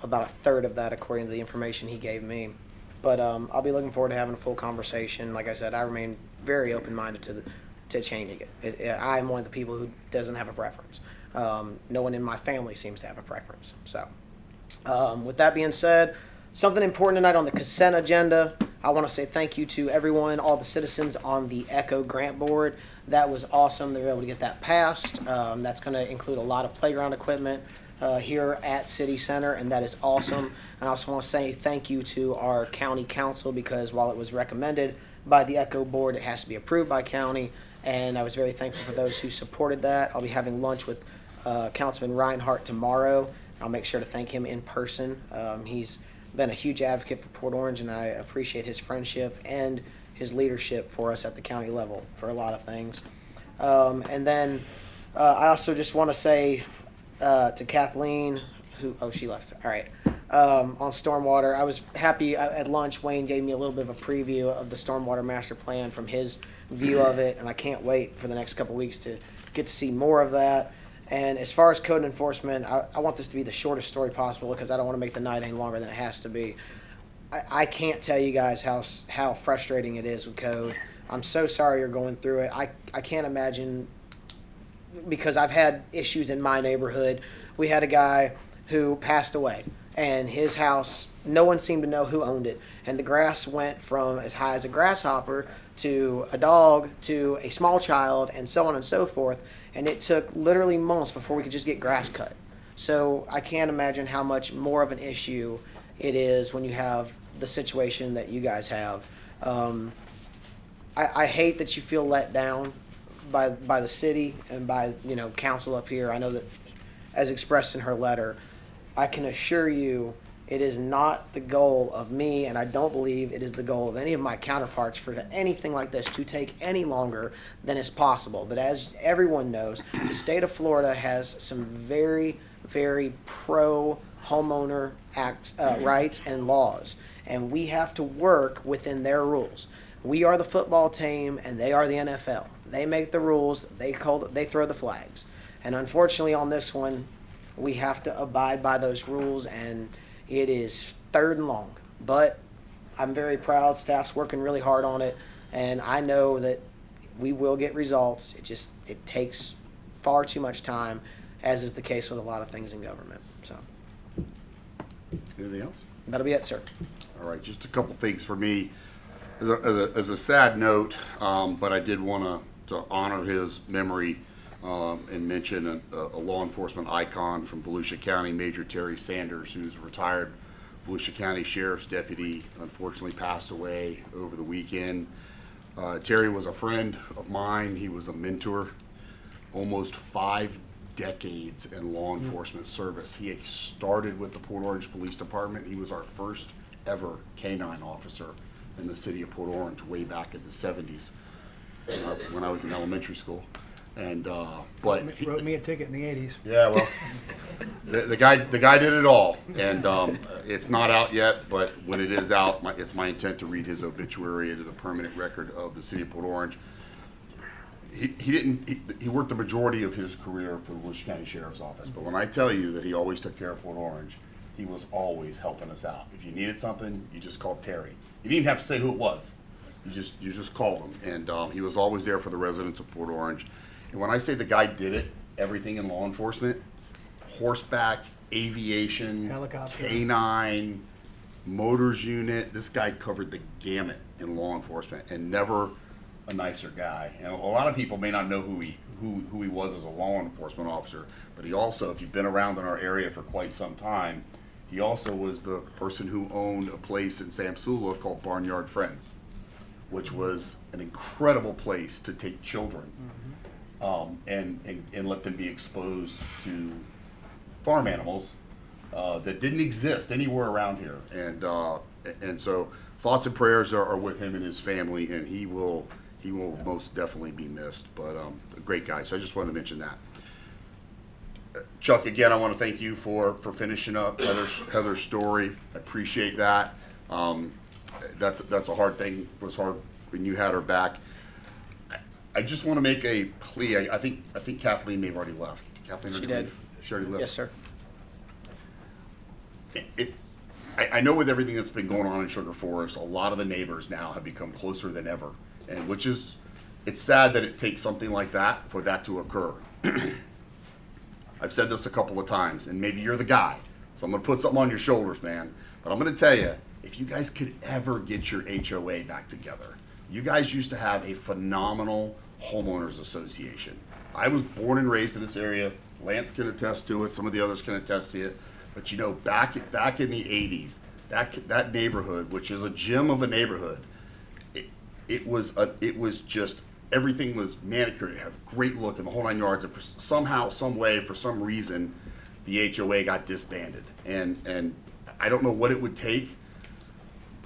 about a third of that according to the information he gave me. But I'll be looking forward to having a full conversation. Like I said, I remain very open-minded to changing it. I'm one of the people who doesn't have a preference. No one in my family seems to have a preference. So with that being said, something important tonight on the consent agenda. I want to say thank you to everyone, all the citizens on the ECHO grant board. That was awesome. They were able to get that passed. That's going to include a lot of playground equipment here at City Center, and that is awesome. I also want to say thank you to our county council, because while it was recommended by the ECHO board, it has to be approved by county, and I was very thankful for those who supported that. I'll be having lunch with Councilman Reinhardt tomorrow. I'll make sure to thank him in person. He's been a huge advocate for Port Orange, and I appreciate his friendship and his leadership for us at the county level for a lot of things. And then I also just want to say to Kathleen, she left. All right. on stormwater. I was happy at lunch. Wayne gave me a little bit of a preview of the stormwater master plan from his view of it, and I can't wait for the next couple weeks to get to see more of that. And as far as code enforcement, I want this to be the shortest story possible because I don't want to make the night any longer than it has to be. I can't tell you guys how frustrating it is with code. I'm so sorry you're going through it. I can't imagine, because I've had issues in my neighborhood. We had a guy who passed away, and his house, no one seemed to know who owned it. And the grass went from as high as a grasshopper to a dog to a small child and so on and so forth. And it took literally months before we could just get grass cut. So I can't imagine how much more of an issue it is when you have the situation that you guys have. I hate that you feel let down by the city and by council up here. I know that, as expressed in her letter, I can assure you it is not the goal of me, and I don't believe it is the goal of any of my counterparts for anything like this to take any longer than is possible. But as everyone knows, the state of Florida has some very, very pro homeowner rights and laws, and we have to work within their rules. We are the football team, and they are the NFL. They make the rules. They throw the flags. And unfortunately, on this one, we have to abide by those rules, and it is third and long. But I'm very proud. Staff's working really hard on it, and I know that we will get results. It takes far too much time, as is the case with a lot of things in government. So, anything else? That'll be it, sir. All right, just a couple things for me. As a sad note, but I did want to honor his memory and mention a law enforcement icon from Volusia County, Major Terry Sanders, who's a retired Volusia County Sheriff's Deputy, unfortunately passed away over the weekend. Terry was a friend of mine. He was a mentor, almost 5 decades in law enforcement service. He started with the Port Orange Police Department. He was our first ever canine officer in the city of Port Orange way back in the 70s when I was in elementary school. And but wrote me a ticket in the 80s. Yeah, well, the guy did it all, and it's not out yet. But when it is out, it's my intent to read his obituary into the permanent record of the city of Port Orange. He worked the majority of his career for the Volusia County Sheriff's Office. But when I tell you that he always took care of Port Orange, he was always helping us out. If you needed something, you just called Terry. You didn't even have to say who it was. You just called him, and he was always there for the residents of Port Orange. And when I say the guy did it, everything in law enforcement, horseback, aviation, helicopter, canine, motors unit, this guy covered the gamut in law enforcement, and never a nicer guy. And a lot of people may not know who he was as a law enforcement officer, but he also, if you've been around in our area for quite some time, he also was the person who owned a place in Samsula called Barnyard Friends, which was an incredible place to take children. And let them be exposed to farm animals that didn't exist anywhere around here. And so thoughts and prayers are with him and his family, and he will most definitely be missed. But a great guy. So I just wanted to mention that. Chuck, again, I want to thank you for finishing up Heather's story. I appreciate that. That's a hard thing. It was hard when you had her back. I just want to make a plea. I think Kathleen may have already left. Kathleen, She did. She already left. Yes, sir. I know with everything that's been going on in Sugar Forest, a lot of the neighbors now have become closer than ever, and it's sad that it takes something like that for that to occur. I've said this a couple of times, and maybe you're the guy, so I'm going to put something on your shoulders, man. But I'm going to tell you, if you guys could ever get your HOA back together, you guys used to have a phenomenal homeowners association. I was born and raised in this area. Lance can attest to it. Some of the others can attest to it. But you know, back in the 80s, that neighborhood, which is a gem of a neighborhood, it was just, everything was manicured. It had a great look in the whole 9 yards. And somehow, some way, for some reason, the HOA got disbanded. And I don't know what it would take.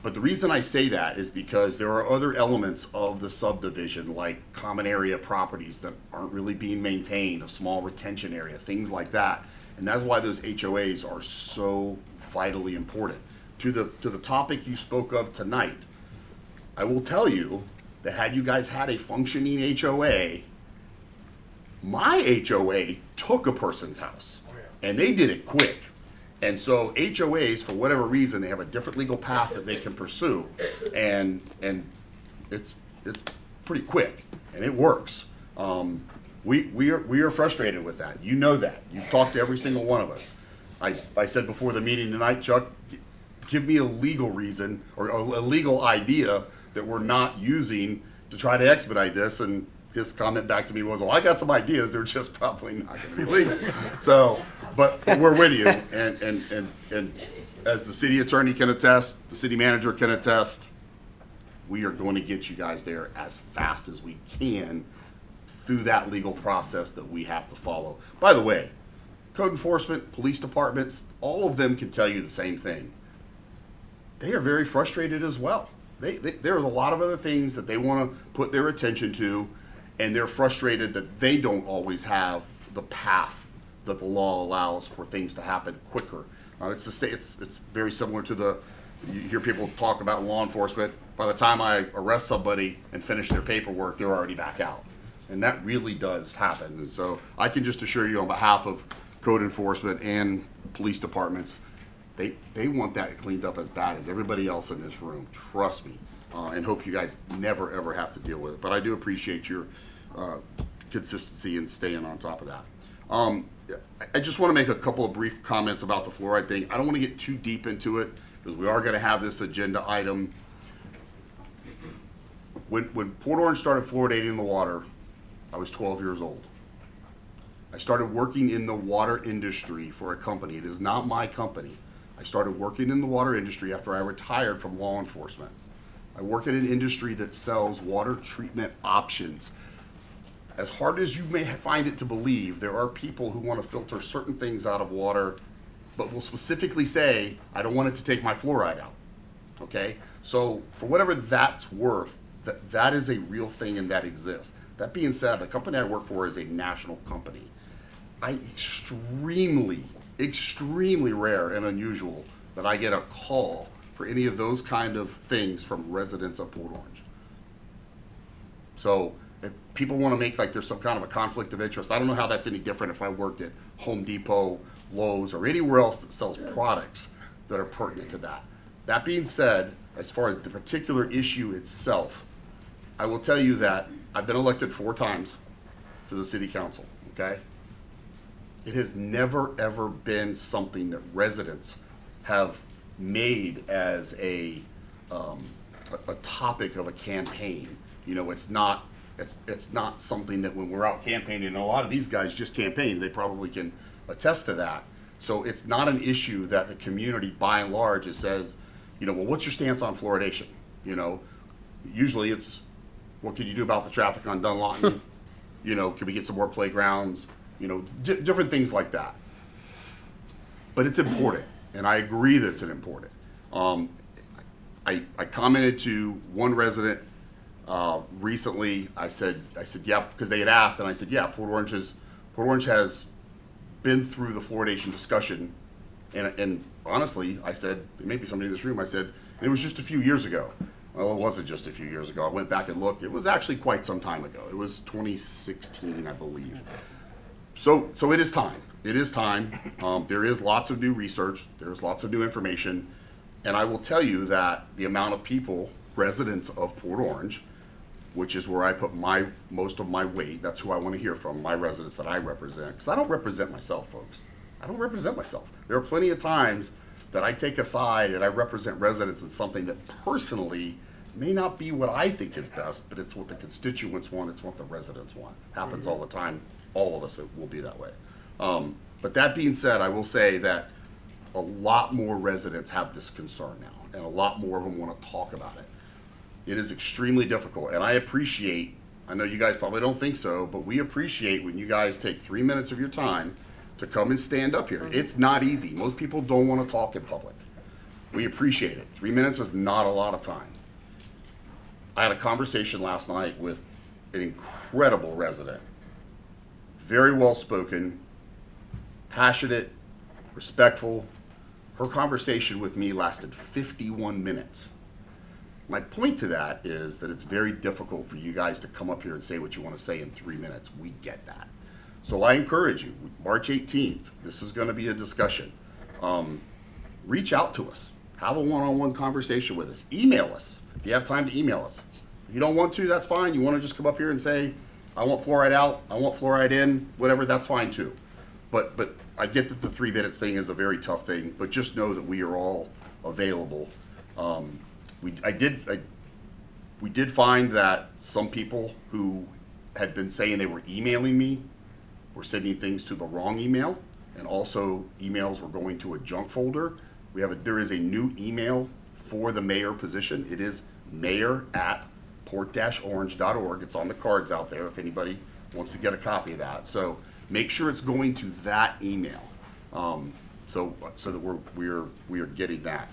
But the reason I say that is because there are other elements of the subdivision, like common area properties that aren't really being maintained, a small retention area, things like that. And that's why those HOAs are so vitally important. To the topic you spoke of tonight, I will tell you that had you guys had a functioning HOA, my HOA took a person's house, and they did it quick. And so HOAs, for whatever reason, they have a different legal path that they can pursue, and it's pretty quick, and it works. We are frustrated with that. You know that. You've talked to every single one of us. I said before the meeting tonight, Chuck, give me a legal reason or a legal idea that we're not using to try to expedite this. And his comment back to me was, well, I got some ideas. They're just probably not going to be legal. So, but we're with you. And as the city attorney can attest, the city manager can attest, we are going to get you guys there as fast as we can through that legal process that we have to follow. By the way, code enforcement, police departments, all of them can tell you the same thing. They are very frustrated as well. There's a lot of other things that they want to put their attention to, and they're frustrated that they don't always have the path that the law allows for things to happen quicker. It's very similar to you hear people talk about law enforcement. By the time I arrest somebody and finish their paperwork, they're already back out. And that really does happen. And so I can just assure you on behalf of code enforcement and police departments, they want that cleaned up as bad as everybody else in this room. Trust me. And hope you guys never, ever have to deal with it. But I do appreciate your consistency and staying on top of that. I just want to make a couple of brief comments about the fluoride thing. I don't want to get too deep into it because we are going to have this agenda item. When Port Orange started fluoridating the water, I was 12 years old. I started working in the water industry for a company. It is not my company. I started working in the water industry after I retired from law enforcement. I work in an industry that sells water treatment options. As hard as you may find it to believe, there are people who want to filter certain things out of water, but will specifically say, I don't want it to take my fluoride out. Okay? So for whatever that's worth, that is a real thing and that exists. That being said, the company I work for is a national company. Extremely rare and unusual that I get a call for any of those kind of things from residents of Port Orange. So if people want to make like there's some kind of a conflict of interest, I don't know how that's any different if I worked at Home Depot, Lowe's, or anywhere else that sells products that are pertinent to that. That being said, as far as the particular issue itself, I will tell you that I've been elected 4 times to the city council, okay? It has never, ever been something that residents have made as a topic of a campaign. You know, it's not something that when we're out campaigning, and a lot of these guys just campaign, they probably can attest to that. So it's not an issue that the community by and large says, you know, well, what's your stance on fluoridation? You know, usually it's, what can you do about the traffic on Dunlawton? You know, can we get some more playgrounds? You know, different things like that. But it's important, and I agree that it's important. I commented to one resident recently. I said, yeah, because they had asked, and I said, yeah, Port Orange has been through the fluoridation discussion, and honestly, I said, maybe somebody in this room, I said, it was just a few years ago. Well, it wasn't just a few years ago. I went back and looked. It was actually quite some time ago. It was 2016, I believe. So it is time. It is time. There is lots of new research. There's lots of new information. And I will tell you that the amount of people, residents of Port Orange, which is where I put most of my weight, that's who I want to hear from, my residents that I represent. Because I don't represent myself, folks. I don't represent myself. There are plenty of times that I take a side and I represent residents in something that personally may not be what I think is best, but it's what the constituents want, it's what the residents want. Happens all the time. All of us will be that way. But that being said, I will say that a lot more residents have this concern now, and a lot more of them want to talk about it. It is extremely difficult, and I appreciate, I know you guys probably don't think so, but we appreciate when you guys take 3 minutes of your time to come and stand up here. It's not easy. Most people don't want to talk in public. We appreciate it. 3 minutes is not a lot of time. I had a conversation last night with an incredible resident. Very well spoken, passionate, respectful, Her conversation with me lasted 51 minutes. My point to that is that it's very difficult for you guys to come up here and say what you want to say in 3 minutes. We get that. So I encourage you, March 18th, this is going to be a discussion. Reach out to us. Have a one-on-one conversation with us. Email us if you have time to email us. If you don't want to, that's fine. You want to just come up here and say, I want fluoride out, I want fluoride in, whatever, that's fine too. But I get that the 3 minutes thing is a very tough thing, but just know that we are all available. We did find that some people who had been saying they were emailing me were sending things to the wrong email, and also emails were going to a junk folder. There is a new email for the mayor position. It is mayor@port-orange.org. It's on the cards out there if anybody wants to get a copy of that. So make sure it's going to that email, so that we are getting that.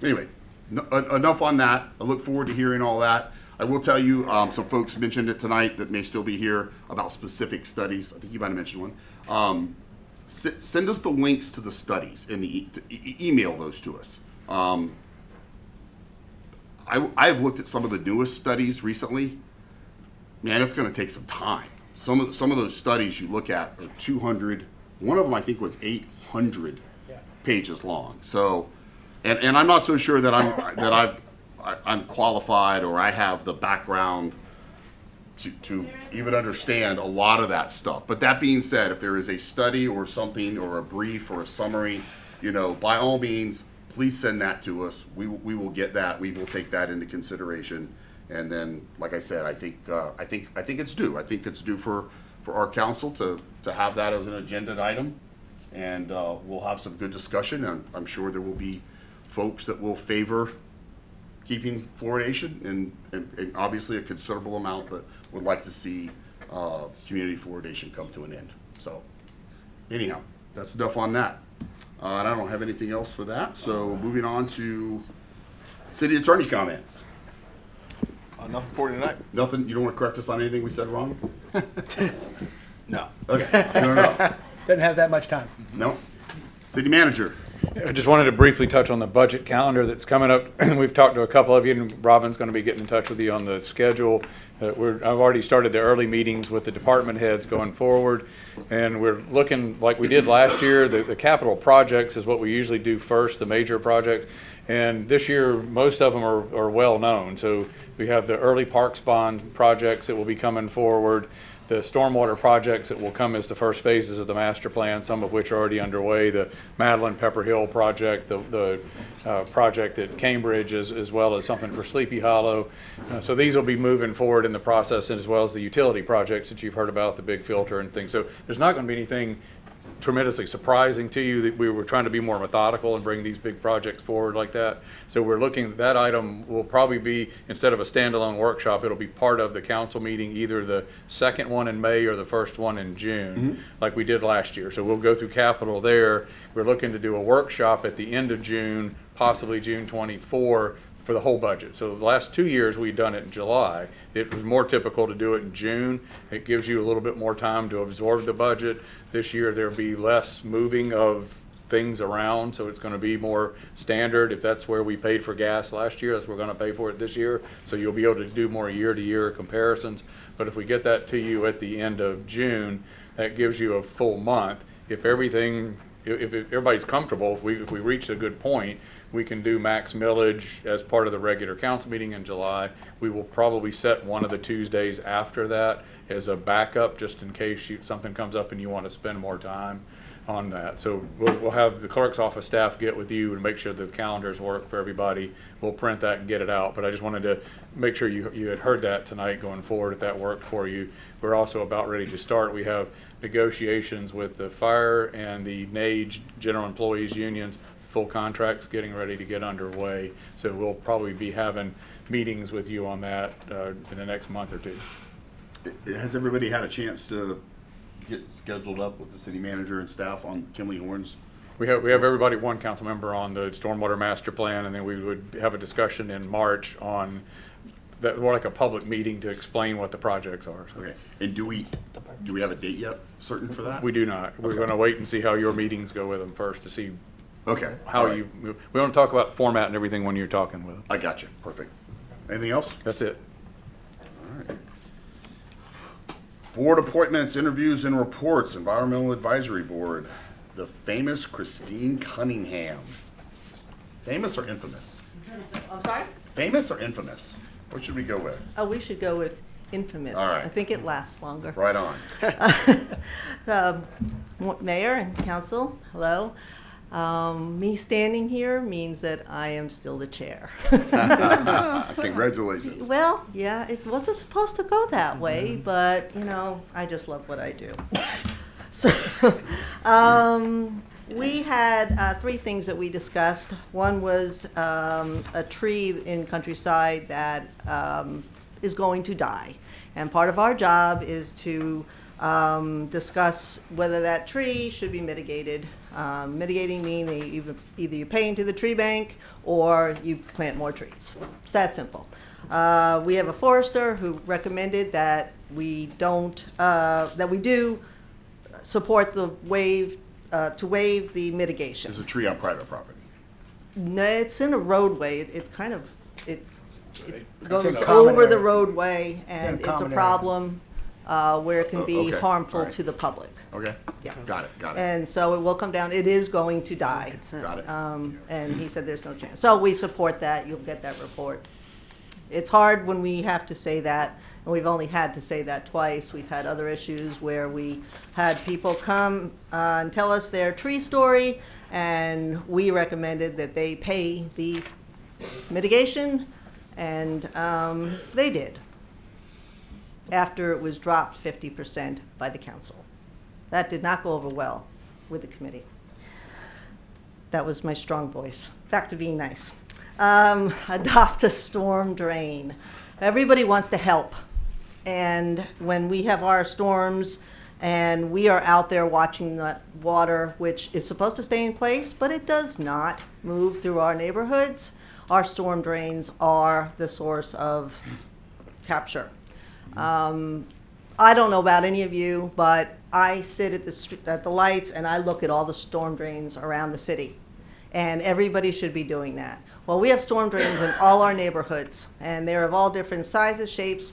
Anyway, enough on that. I look forward to hearing all that. I will tell you, some folks mentioned it tonight that may still be here about specific studies. I think you might have mentioned one. Send us the links to the studies and email those to us. I've looked at some of the newest studies recently. Man, it's going to take some time. Some of those studies you look at are 200. One of them I think was 800 pages long. So, and I'm not so sure that I'm qualified or I have the background to even understand a lot of that stuff. But that being said, if there is a study or something or a brief or a summary, by all means, please send that to us. We will get that. We will take that into consideration. And then, like I said, I think it's due. I think it's due for our council to have that as an agenda item, and we'll have some good discussion. And I'm sure there will be folks that will favor keeping fluoridation, and obviously a considerable amount that would like to see community fluoridation come to an end. So anyhow, that's enough on that. And I don't have anything else for that. So moving on to city attorney comments. Nothing for tonight. Nothing. You don't want to correct us on anything we said wrong? No. Okay. No. Doesn't have that much time. No. City manager. I just wanted to briefly touch on the budget calendar that's coming up. We've talked to a couple of you, and Robin's going to be getting in touch with you on the schedule. I've already started the early meetings with the department heads going forward, and we're looking like we did last year. The capital projects is what we usually do first, the major projects. And this year, most of them are well known. So we have the early parks bond projects that will be coming forward, the stormwater projects that will come as the first phases of the master plan, some of which are already underway, the Madeline Pepper Hill project, the project at Cambridge, as well as something for Sleepy Hollow. So these will be moving forward in the process, as well as the utility projects that you've heard about, the big filter and things. So there's not going to be anything tremendously surprising to you. That we were trying to be more methodical and bring these big projects forward like that. So we're looking, that item will probably be, instead of a standalone workshop, it'll be part of the council meeting, either the second one in May or the first one in June, like we did last year. So we'll go through capital there. We're looking to do a workshop at the end of June, possibly June 24, for the whole budget. So the last 2 years we've done it in July. It was more typical to do it in June. It gives you a little bit more time to absorb the budget. This year there'll be less moving of things around, so it's going to be more standard. If that's where we paid for gas last year, that's where we're going to pay for it this year. So you'll be able to do more year-to-year comparisons. But if we get that to you at the end of June, that gives you a full month. If everybody's comfortable, if we reach a good point, we can do max millage as part of the regular council meeting in July. We will probably set one of the Tuesdays after that as a backup, just in case something comes up and you want to spend more time on that. So we'll have the clerk's office staff get with you and make sure the calendars work for everybody. We'll print that and get it out. But I just wanted to make sure you had heard that tonight going forward, if that worked for you. We're also about ready to start. We have negotiations with the fire and the NAGE general employees unions, full contracts getting ready to get underway. So we'll probably be having meetings with you on that in the next month or two. Has everybody had a chance to get scheduled up with the city manager and staff on Kimley Horns? We have everybody, one council member on the stormwater master plan, and then we would have a discussion in March on that more like a public meeting to explain what the projects are. So. Okay. And do we have a date yet certain for that? We do not. We're Okay. going to wait and see how your meetings go with them first to see Okay. how All right. we want to talk about format and everything when you're talking with them. I got you. Perfect. Anything else? That's it. All right. Board appointments, interviews, and reports. Environmental Advisory Board. The famous Christine Cunningham. Famous or infamous? I'm sorry? Famous or infamous? What should we go with? Oh, we should go with infamous. All right. I think it lasts longer. Right on. Mayor and council, hello. Me standing here means that I am still the chair. Congratulations. Well, yeah, it wasn't supposed to go that way, but you know, I just love what I do. So, we had 3 things that we discussed. One was a tree in Countryside that is going to die. And part of our job is to discuss whether that tree should be mitigated. Mitigating meaning either you pay into the tree bank or you plant more trees. It's that simple. We have a forester who recommended that we don't, that we do support the waive the mitigation. There's a tree on private property. No, it's in a roadway. It kind of, it goes in a common over the area. roadway, and It's in a it's a common area. problem where it can be Okay. harmful All right. to the public. Okay. Yeah. Got it. Got it. And so it will come down, it is going to die. Got it. And he said there's no chance. So we support that, you'll get that report. It's hard when we have to say that, and we've only had to say that twice. We've had other issues where we had people come and tell us their tree story, and we recommended that they pay the mitigation, and they did, after it was dropped 50% by the council. That did not go over well with the committee. That was my strong voice. Back to being nice. Adopt a storm drain. Everybody wants to help. And when we have our storms and we are out there watching that water, which is supposed to stay in place, but it does not move through our neighborhoods, our storm drains are the source of capture. I don't know about any of you, but I sit at the lights and I look at all the storm drains around the city. And everybody should be doing that. Well, we have storm drains in all our neighborhoods, and they're of all different sizes, shapes,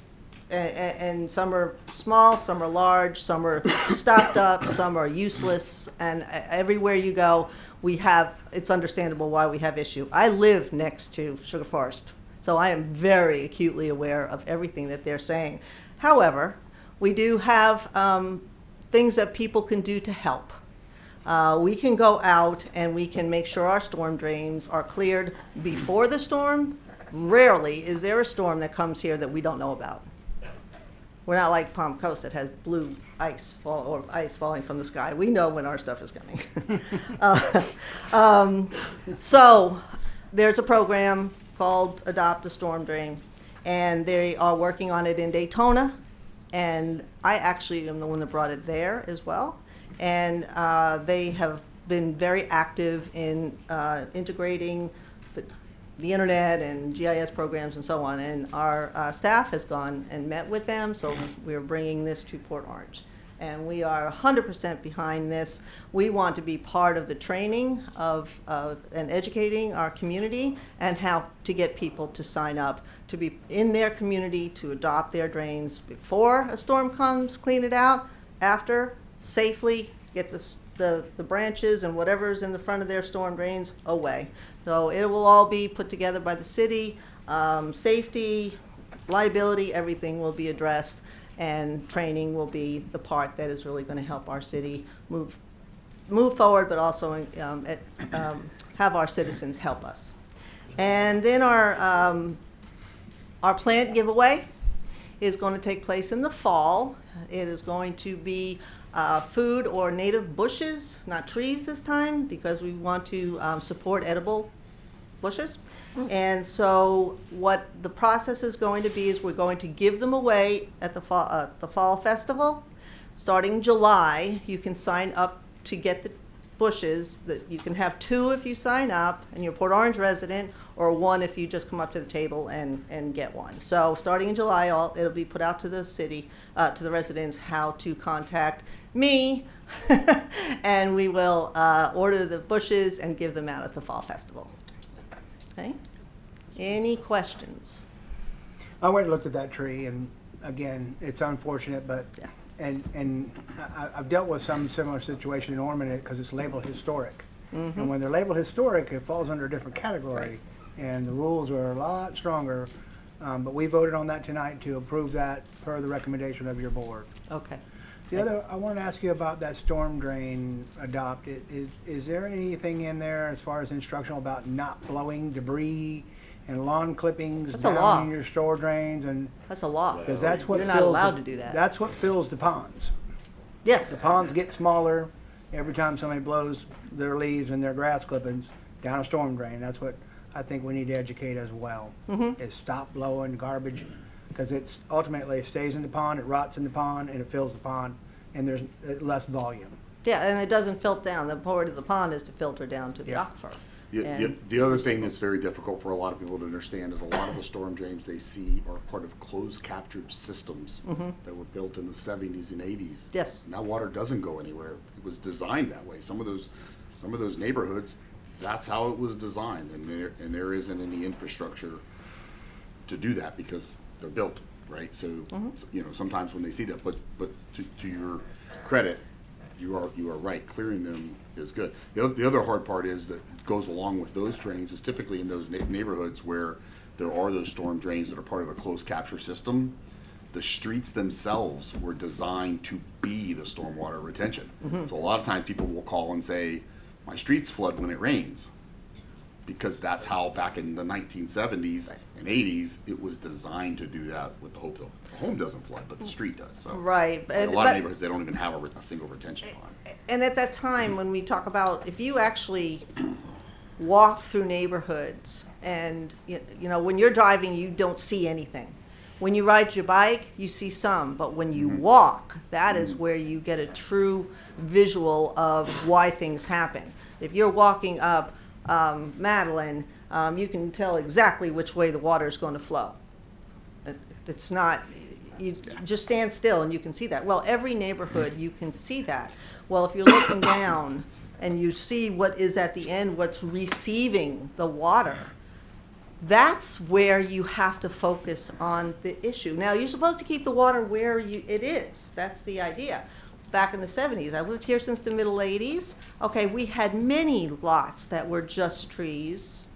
and some are small, some are large, some are stopped up, some are useless, and everywhere you go, it's understandable why we have issue. I live next to Sugar Forest, so I am very acutely aware of everything that they're saying. However, we do have things that people can do to help. We can go out and we can make sure our storm drains are cleared before the storm. Rarely is there a storm that comes here that we don't know about. We're not like Palm Coast that has blue ice or ice falling from the sky. We know when our stuff is coming. So there's a program called Adopt a Storm Drain, and they are working on it in Daytona, and I actually am the one that brought it there as well. And they have been very active in integrating the internet and GIS programs and so on. And our staff has gone and met with them, so we're bringing this to Port Orange. And we are 100% behind this. We want to be part of the training and educating our community and how to get people to sign up to be in their community, to adopt their drains before a storm comes, clean it out, after, safely get the branches and whatever's in the front of their storm drains away. So it will all be put together by the city. Safety, liability, everything will be addressed, and training will be the part that is really going to help our city move forward, but also have our citizens help us. And then our plant giveaway is going to take place in the fall. It is going to be food or native bushes, not trees this time, because we want to support edible bushes. And so what the process is going to be is we're going to give them away at the fall festival. Starting July, you can sign up to get bushes that you can have 2 if you sign up and you're a Port Orange resident, or 1 if you just come up to the table and get one. So starting in July, it'll be put out to the city, to the residents, how to contact me, and we will order the bushes and give them out at the Fall Festival. Okay? Any questions? I went and looked at that tree, and again, it's unfortunate, but Yeah. and I've dealt with some similar situation in Ormond because it's labeled historic. Mm-hmm. And when they're labeled historic, it falls under a different category, and the rules are a lot stronger. But we voted on that tonight to approve that per the recommendation of your board. Okay. The other, I wanted to ask you about that storm drain adopt. Is there anything in there as far as instructional about not blowing debris and lawn clippings That's a law. down in your store drains? And That's a law. because that's what You're not fills allowed the- to do that. That's what fills the ponds. Yes. The ponds get smaller every time somebody blows their leaves and their grass clippings down a storm drain. That's what I think we need to educate as well. Mhm. Is stop blowing garbage, because it's ultimately it stays in the pond, it rots in the pond, and it fills the pond, and there's less volume. Yeah, and it doesn't filter down. The point of the pond is to filter down to the Yeah. aquifer. The And- other thing that's very difficult for a lot of people to understand is a lot of the storm drains they see are part of closed captured systems Mhm. that were built in the 70s and 80s. Yes. Now water doesn't go anywhere. It was designed that way. Some of those neighborhoods, that's how it was designed, and there isn't any infrastructure to do that because they're built, right? So, you know, sometimes when they see that, but to your credit, you are right. Clearing them is good. The other hard part is that goes along with those drains is typically in those neighborhoods where there are those storm drains that are part of a closed capture system. The streets themselves were designed to be the stormwater retention. Mhm. So a lot of times people will call and say, my streets flood when it rains. Because that's how back in the 1970s and 80s, it was designed to do that with the hope. The home doesn't flood, but the street does. So Right, like a lot but- of neighborhoods, they don't even have a single retention pond. And at that time, when we talk about, if you actually walk through neighborhoods and, you know, when you're driving, you don't see anything. When you ride your bike, you see some, but when you walk, that is where you get a true visual of why things happen. If you're walking up Madeline, you can tell exactly which way the water is going to flow. It's not, you just stand still and you can see that. Well, every neighborhood, you can see that. Well, if you're looking down and you see what is at the end, what's receiving the water, that's where you have to focus on the issue. Now, you're supposed to keep the water where it is. That's the idea. Back in the 70s, I lived here since the middle 80s. Okay, we had many lots that were just trees,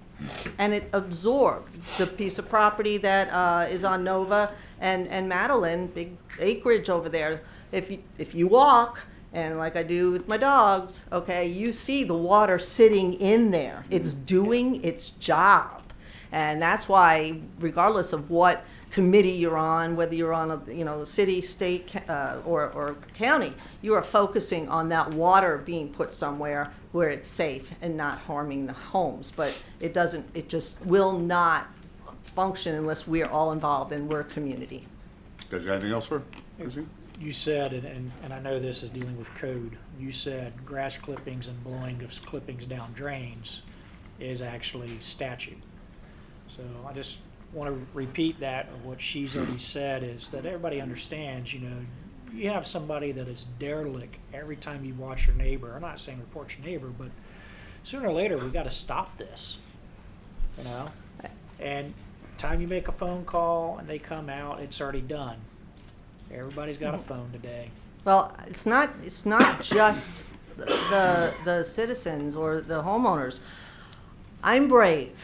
and it absorbed the piece of property that is on Nova and Madeline, big acreage over there. If you walk, and like I do with my dogs, okay, you see the water sitting in there. It's doing its job. And that's why, regardless of what committee you're on, whether you're on a city, state, or county, you are focusing on that water being put somewhere where it's safe and not harming the homes. But it just will not function unless we're all involved and we're a community. Guys got anything else for? You said, and I know this is dealing with code, you said grass clippings and blowing of clippings down drains is actually statute. So I just want to repeat that of what she's already said, is that everybody understands, you know, you have somebody that is derelict every time you watch your neighbor. I'm not saying report your neighbor, but sooner or later we've got to stop this, you know. And time you make a phone call and they come out, it's already done. Everybody's got a phone today. Well, it's not just the citizens or the homeowners. I'm brave.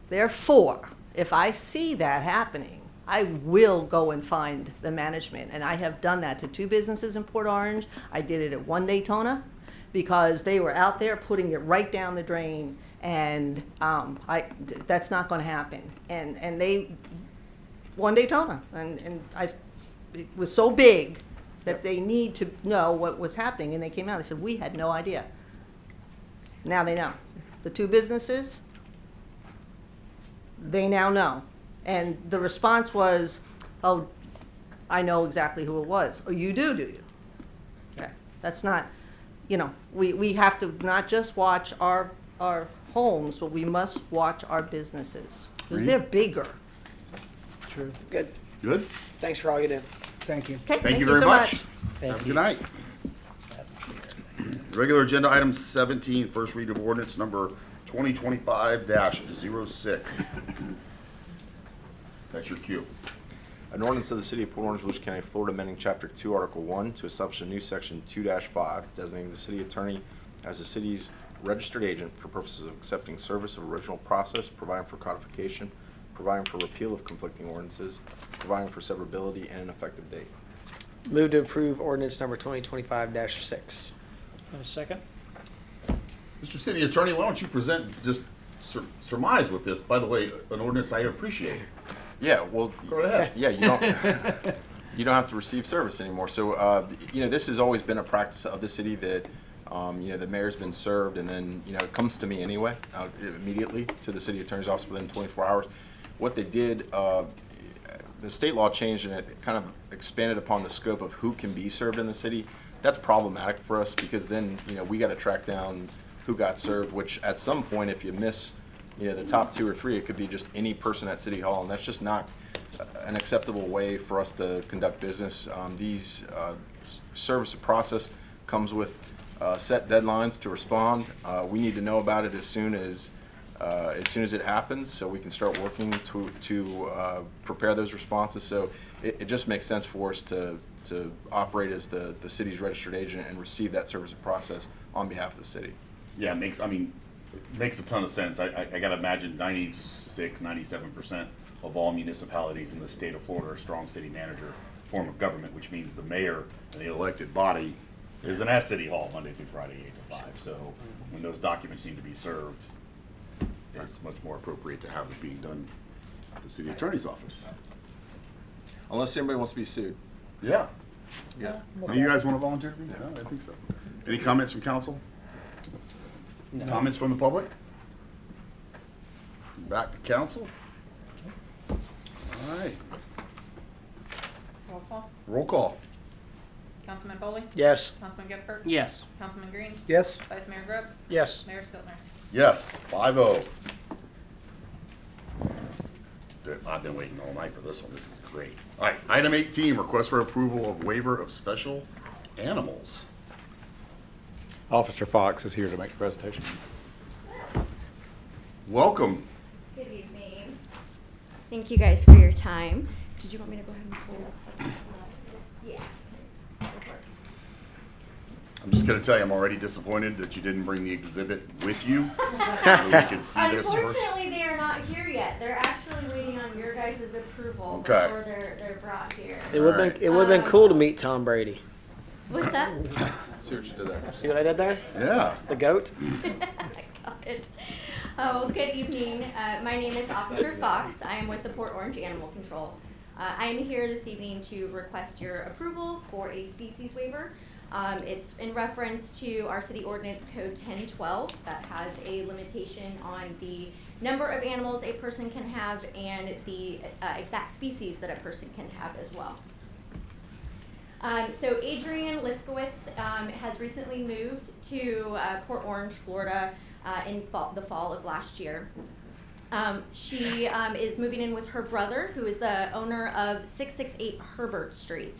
Therefore, if I see that happening, I will go and find the management. And I have done that to 2 businesses in Port Orange. I did it at one Daytona because they were out there putting it right down the drain, and that's not going to happen. And they, one Daytona, and it was so big that they need to know what was happening, and they came out. They said, we had no idea. Now they know. The 2 businesses, they now know. And the response was, oh, I know exactly who it was. Oh, you do you? Yeah. That's not, you know, we have to not just watch our homes, but we must watch our businesses, because they're bigger. True. Good. Good? Thanks for all you do. Thank you. Okay, Thank you very so much. Thank Have a you. good night. Regular agenda item 17, first read of ordinance number 2025-06. That's your cue. An ordinance of the City of Port Orange, Volusia County, Florida, amending Chapter 2, Article 1 to establish a new Section 2-5, designating the city attorney as the city's registered agent for purposes of accepting service of original process, providing for codification, providing for repeal of conflicting ordinances, providing for severability, and an effective date. Move to approve ordinance number 2025-6. And a second? Mr. City Attorney, why don't you present, just surmise with this, by the way, an ordinance I appreciate. Yeah, well, Go ahead. Yeah, you don't have to receive service anymore. So, you know, this has always been a practice of the city that, you know, the mayor's been served, and then, you know, it comes to me anyway, immediately to the city attorney's office within 24 hours. What they did, the state law changed, and it kind of expanded upon the scope of who can be served in the city. That's problematic for us, because then, you know, we got to track down who got served, which at some point, if you miss, you know, the top 2 or 3, it could be just any person at City Hall, and that's just not an acceptable way for us to conduct business. These service of process comes with set deadlines to respond. We need to know about it as soon as it happens, so we can start working to prepare those responses. So it just makes sense for us to operate as the city's registered agent and receive that service of process on behalf of the city. Yeah, it makes a ton of sense. I gotta imagine 96-97% of all municipalities in the state of Florida are strong city manager form of government, which means the mayor and the elected body isn't at City Hall Monday through Friday, 8 to 5. So when those documents need to be served, it's much more appropriate to have it being done at the city attorney's office. Unless anybody wants to be sued. Yeah. Yeah. Do you guys want to volunteer to be? No, I think so. Any comments from council? No. Comments from the public? Back to council. All right. Roll call. Roll call. Councilman Foley? Yes. Councilman Gifford? Yes. Councilman Green? Yes. Vice Mayor Grubbs? Yes. Mayor Stiltner? Yes, 5-0. I've been waiting all night for this one. This is great. All right, item 18, request for approval of waiver of special animals. Officer Fox is here to make the presentation. Welcome. Good evening. Thank you guys for your time. Did you want me to go ahead and pull? Yeah. I'm just going to tell you, I'm already disappointed that you didn't bring the exhibit with you so we could see this first. Unfortunately, they are not here yet. They're actually waiting on your guys' approval Okay. before they're brought here. It would have been cool to meet Tom Brady. What's that? See what you did there. See what I did there? Yeah. The goat? Got it. Well, good evening. My name is Officer Fox. I am with the Port Orange Animal Control. I am here this evening to request your approval for a species waiver. It's in reference to our city ordinance code 1012 that has a limitation on the number of animals a person can have and the exact species that a person can have as well. So Adrienne Litzkowitz has recently moved to Port Orange, Florida in the fall of last year. She is moving in with her brother, who is the owner of 668 Herbert Street.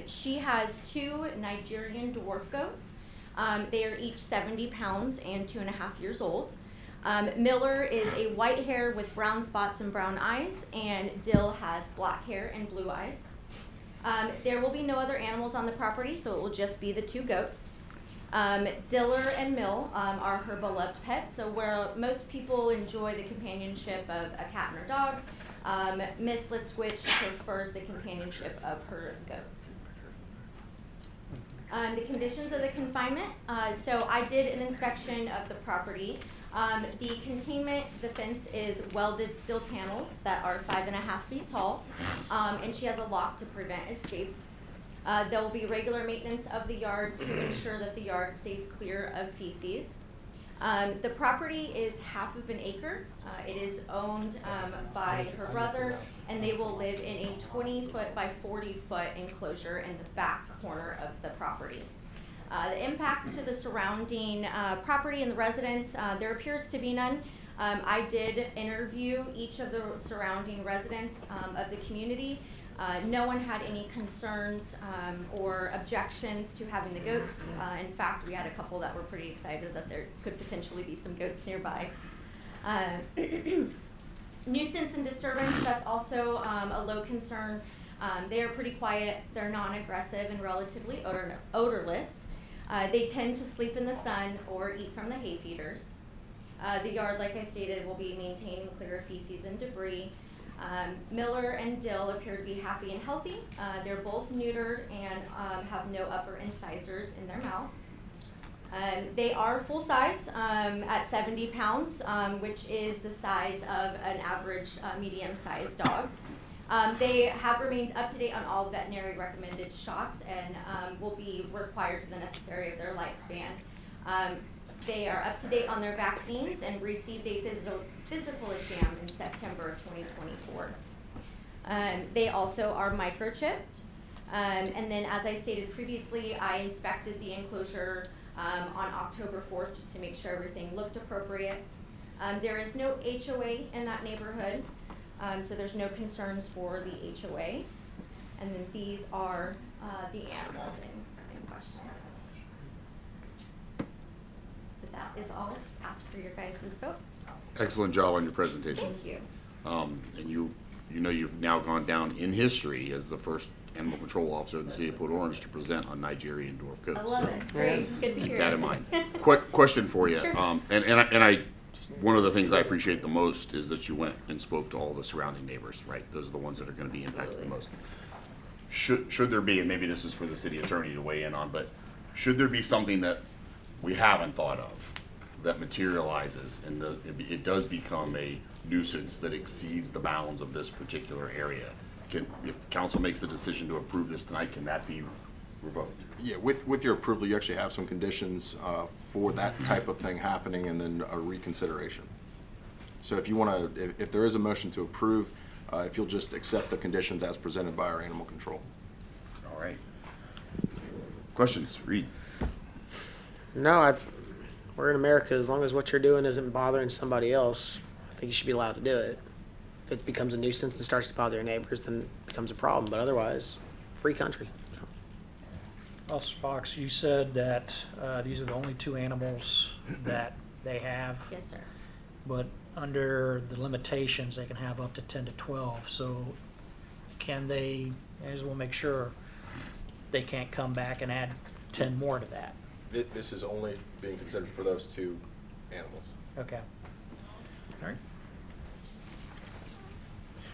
She has 2 Nigerian dwarf goats. They are each 70 pounds and 2.5 years old. Miller is a white hair with brown spots and brown eyes, and Dill has black hair and blue eyes. There will be no other animals on the property, so it will just be the 2 goats. Diller and Mill are her beloved pets, so where most people enjoy the companionship of a cat and her dog, Miss Litzwitch prefers the companionship of her goats. The conditions of the confinement, so I did an inspection of the property. The containment, the fence is welded steel panels that are 5.5 feet tall, and she has a lock to prevent escape. There will be regular maintenance of the yard to ensure that the yard stays clear of feces. The property is half of an acre. It is owned by her brother, and they will live in a 20-foot by 40-foot enclosure in the back corner of the property. The impact to the surrounding property and the residents, there appears to be none. I did interview each of the surrounding residents of the community. No one had any concerns or objections to having the goats. In fact, we had a couple that were pretty excited that there could potentially be some goats nearby. Nuisance and disturbance, that's also a low concern. They are pretty quiet, they're non-aggressive and relatively odorless. They tend to sleep in the sun or eat from the hay feeders. The yard, like I stated, will be maintained and clear of feces and debris. Miller and Dill appear to be happy and healthy. They're both neutered and have no upper incisors in their mouth. They are full size at 70 pounds, which is the size of an average medium-sized dog. They have remained up to date on all veterinary recommended shots and will be required for the necessary of their lifespan. They are up to date on their vaccines and received a physical exam in September of 2024. They also are microchipped. And then, as I stated previously, I inspected the enclosure on October 4th just to make sure everything looked appropriate. There is no HOA in that neighborhood, so there's no concerns for the HOA. And then these are the animals in question. So that is all. Just ask for your guys' vote. Excellent job on your presentation. Thank you. And you know you've now gone down in history as the first animal control officer of the city of Port Orange to present on Nigerian dwarf goats. I love it. Great. Good to hear. Keep that in mind. Quick question for you. Sure. One of the things I appreciate the most is that you went and spoke to all the surrounding neighbors, right? Those are the ones that are going to be impacted the most. Should there be, and maybe this is for the city attorney to weigh in on, but should there be something that we haven't thought of that materializes and it does become a nuisance that exceeds the bounds of this particular area? If council makes the decision to approve this tonight, can that be revoked? Yeah, with your approval, you actually have some conditions for that type of thing happening, and then a reconsideration. So if you want to, if there is a motion to approve, if you'll just accept the conditions as presented by our animal control. All right. Questions? Reed. No, we're in America. As long as what you're doing isn't bothering somebody else, I think you should be allowed to do it. If it becomes a nuisance and starts to bother your neighbors, then it becomes a problem. But otherwise, free country. Officer Fox, you said that these are the only two animals that they have. Yes, sir. But under the limitations, they can have up to 10 to 12. So can they, I just want to make sure they can't come back and add 10 more to that. This is only being considered for those two animals. Okay. All right.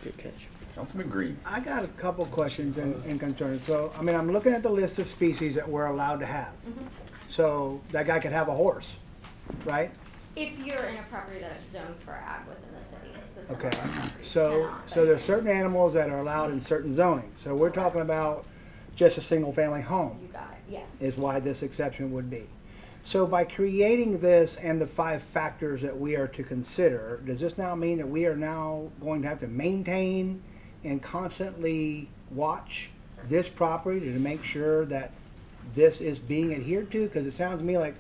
Good catch. Councilman Green. I got a couple questions and concerns. So, I mean, I'm looking at the list of species that we're allowed to have. Mm-hmm. So that guy could have a horse, right? If you're in a property that is zoned for ag within the city, so some of Okay. our properties So cannot, so but there's yes. certain animals that are allowed in certain zoning. So we're talking about just a single family home You got it, yes. is why this exception would be. So by creating this and the 5 factors that we are to consider, does this now mean that we are now going to have to maintain and constantly watch this property to make sure that this is being adhered to? Because it sounds to me like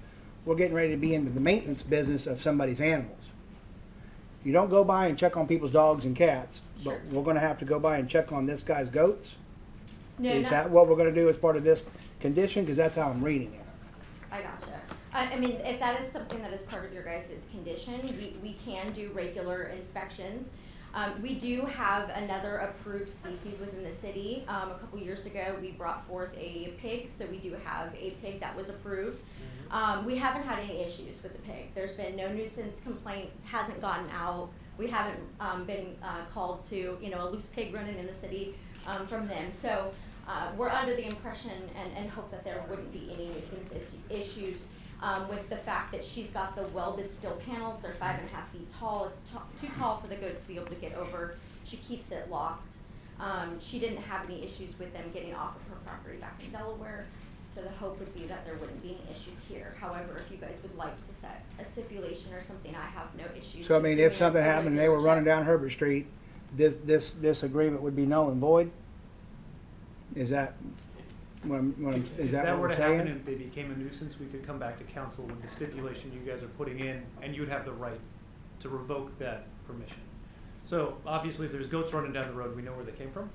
we're getting ready to be into the maintenance business of somebody's animals. You don't go by and check on people's dogs and cats, Sure. but we're going to have to go by and check on this guy's goats? No, Is not- that what we're going to do as part of this condition? Because that's how I'm reading it. I gotcha. I mean, if that is something that is part of your guys' condition, we can do regular inspections. We do have another approved species within the city. A couple years ago, we brought forth a pig, so we do have a pig that was approved. We haven't had any issues with the pig. There's been no nuisance complaints, hasn't gotten out. We haven't been called to, a loose pig running in the city from them. So we're under the impression and hope that there wouldn't be any nuisance issues with the fact that she's got the welded steel panels. They're 5.5 feet tall. It's too tall for the goats to be able to get over. She keeps it locked. She didn't have any issues with them getting off of her property back in Delaware. So the hope would be that there wouldn't be any issues here. However, if you guys would like to set a stipulation or something, I have no issues. So I with mean, doing if something a happened and they regular were running check. down Herbert Street, this agreement would be null and void? Is that, Is If that that what were we're to happen saying? and they became a nuisance, we could come back to council with the stipulation you guys are putting in, and you'd have the right to revoke that permission. So obviously, if there's goats running down the road, we know where they came from,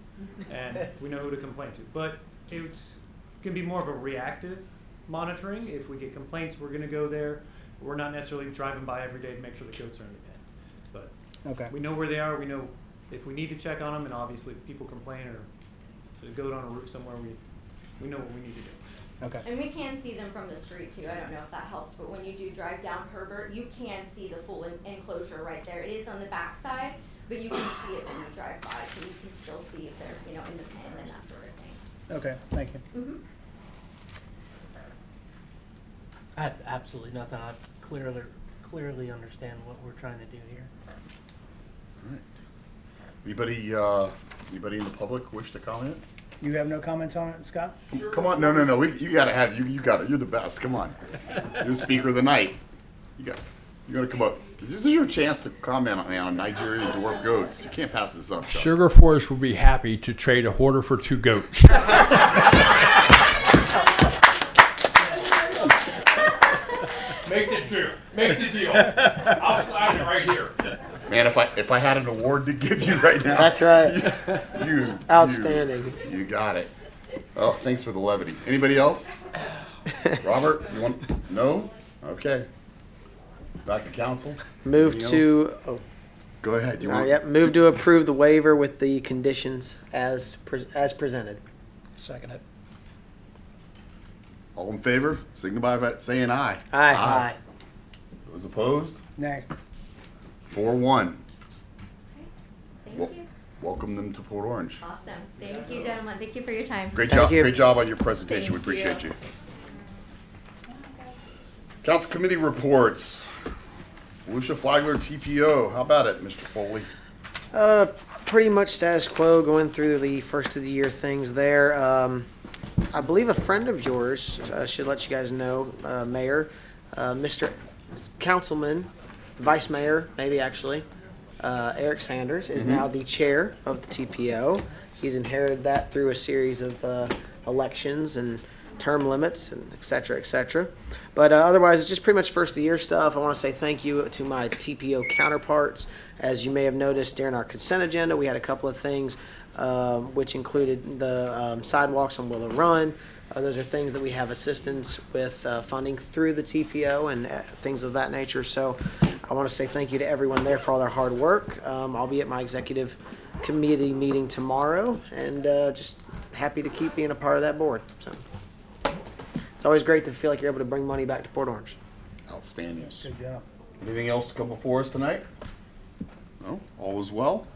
and we know who to complain to. But it's can be more of a reactive monitoring. If we get complaints, we're going to go there. We're not necessarily driving by every day to make sure the goats are in the pen. But Okay. we know where they are. We know if we need to check on them, and obviously if people complain or there's a goat on a roof somewhere, we know what we need to do. Okay. And we can see them from the street too. I don't know if that helps, but when you do drive down Herbert, you can see the full enclosure right there. It is on the back side, but you can see it when you drive by, so you can still see if they're, in the pen and that sort of thing. Okay, thank you. Mm-hmm. I have absolutely nothing. I clearly understand what we're trying to do here. All right. Anybody in the public wish to comment? You have no comments on it, Scott? Come on, no. You gotta have you got it. You're the best. Come on, you're the speaker of the night. You gotta come up. This is your chance to comment on Nigerian dwarf goats. You can't pass this up, Chuck. Sugar Forest would be happy to trade a hoarder for 2 goats. Make the deal. Make the deal. I'll sign it right here. Man, if I had an award to give you right now. That's right. You Outstanding. You got it. Oh, thanks for the levity. Anybody else? Robert, you want? No? Okay. Back to council. Move Anything to. else? Oh. Go ahead. You want? Yep. Move to approve the waiver with the conditions as presented. Second it. All in favor? Signify by saying aye. Aye. Those opposed? Nay. 4-1. Thank you. Welcome them to Port Orange. Awesome. Thank you, gentlemen. Thank you for your time. Great Thank job. you. Great job on your presentation. We Thank appreciate you. you. Council committee reports. Volusia Flagler TPO. How about it, Mr. Foley? Pretty much status quo, going through the first of the year things there. I believe a friend of yours should let you guys know, Mayor, Mr. Councilman, Vice Mayor, maybe actually, Eric Sanders is now the chair of the TPO. He's inherited that through a series of elections and term limits and et cetera, et cetera. But otherwise, it's just pretty much first of the year stuff. I want to say thank you to my TPO counterparts. As you may have noticed during our consent agenda, we had a couple of things which included the sidewalks on Willow Run. Those are things that we have assistance with funding through the TPO and things of that nature. So I want to say thank you to everyone there for all their hard work. I'll be at my executive committee meeting tomorrow, and just happy to keep being a part of that board. So it's always great to feel like you're able to bring money back to Port Orange. Outstanding. Good job. Anything else to come before us tonight? No? All is well?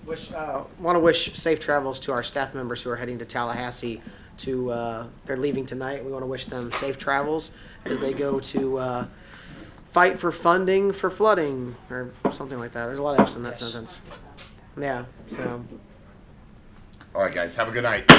Want to wish safe travels to our staff members who are heading to Tallahassee. They're leaving tonight. We want to wish them safe travels as they go to fight for funding for flooding or something like that. There's a lot of F's in that sentence. Yeah. So. All right, guys. Have a good night.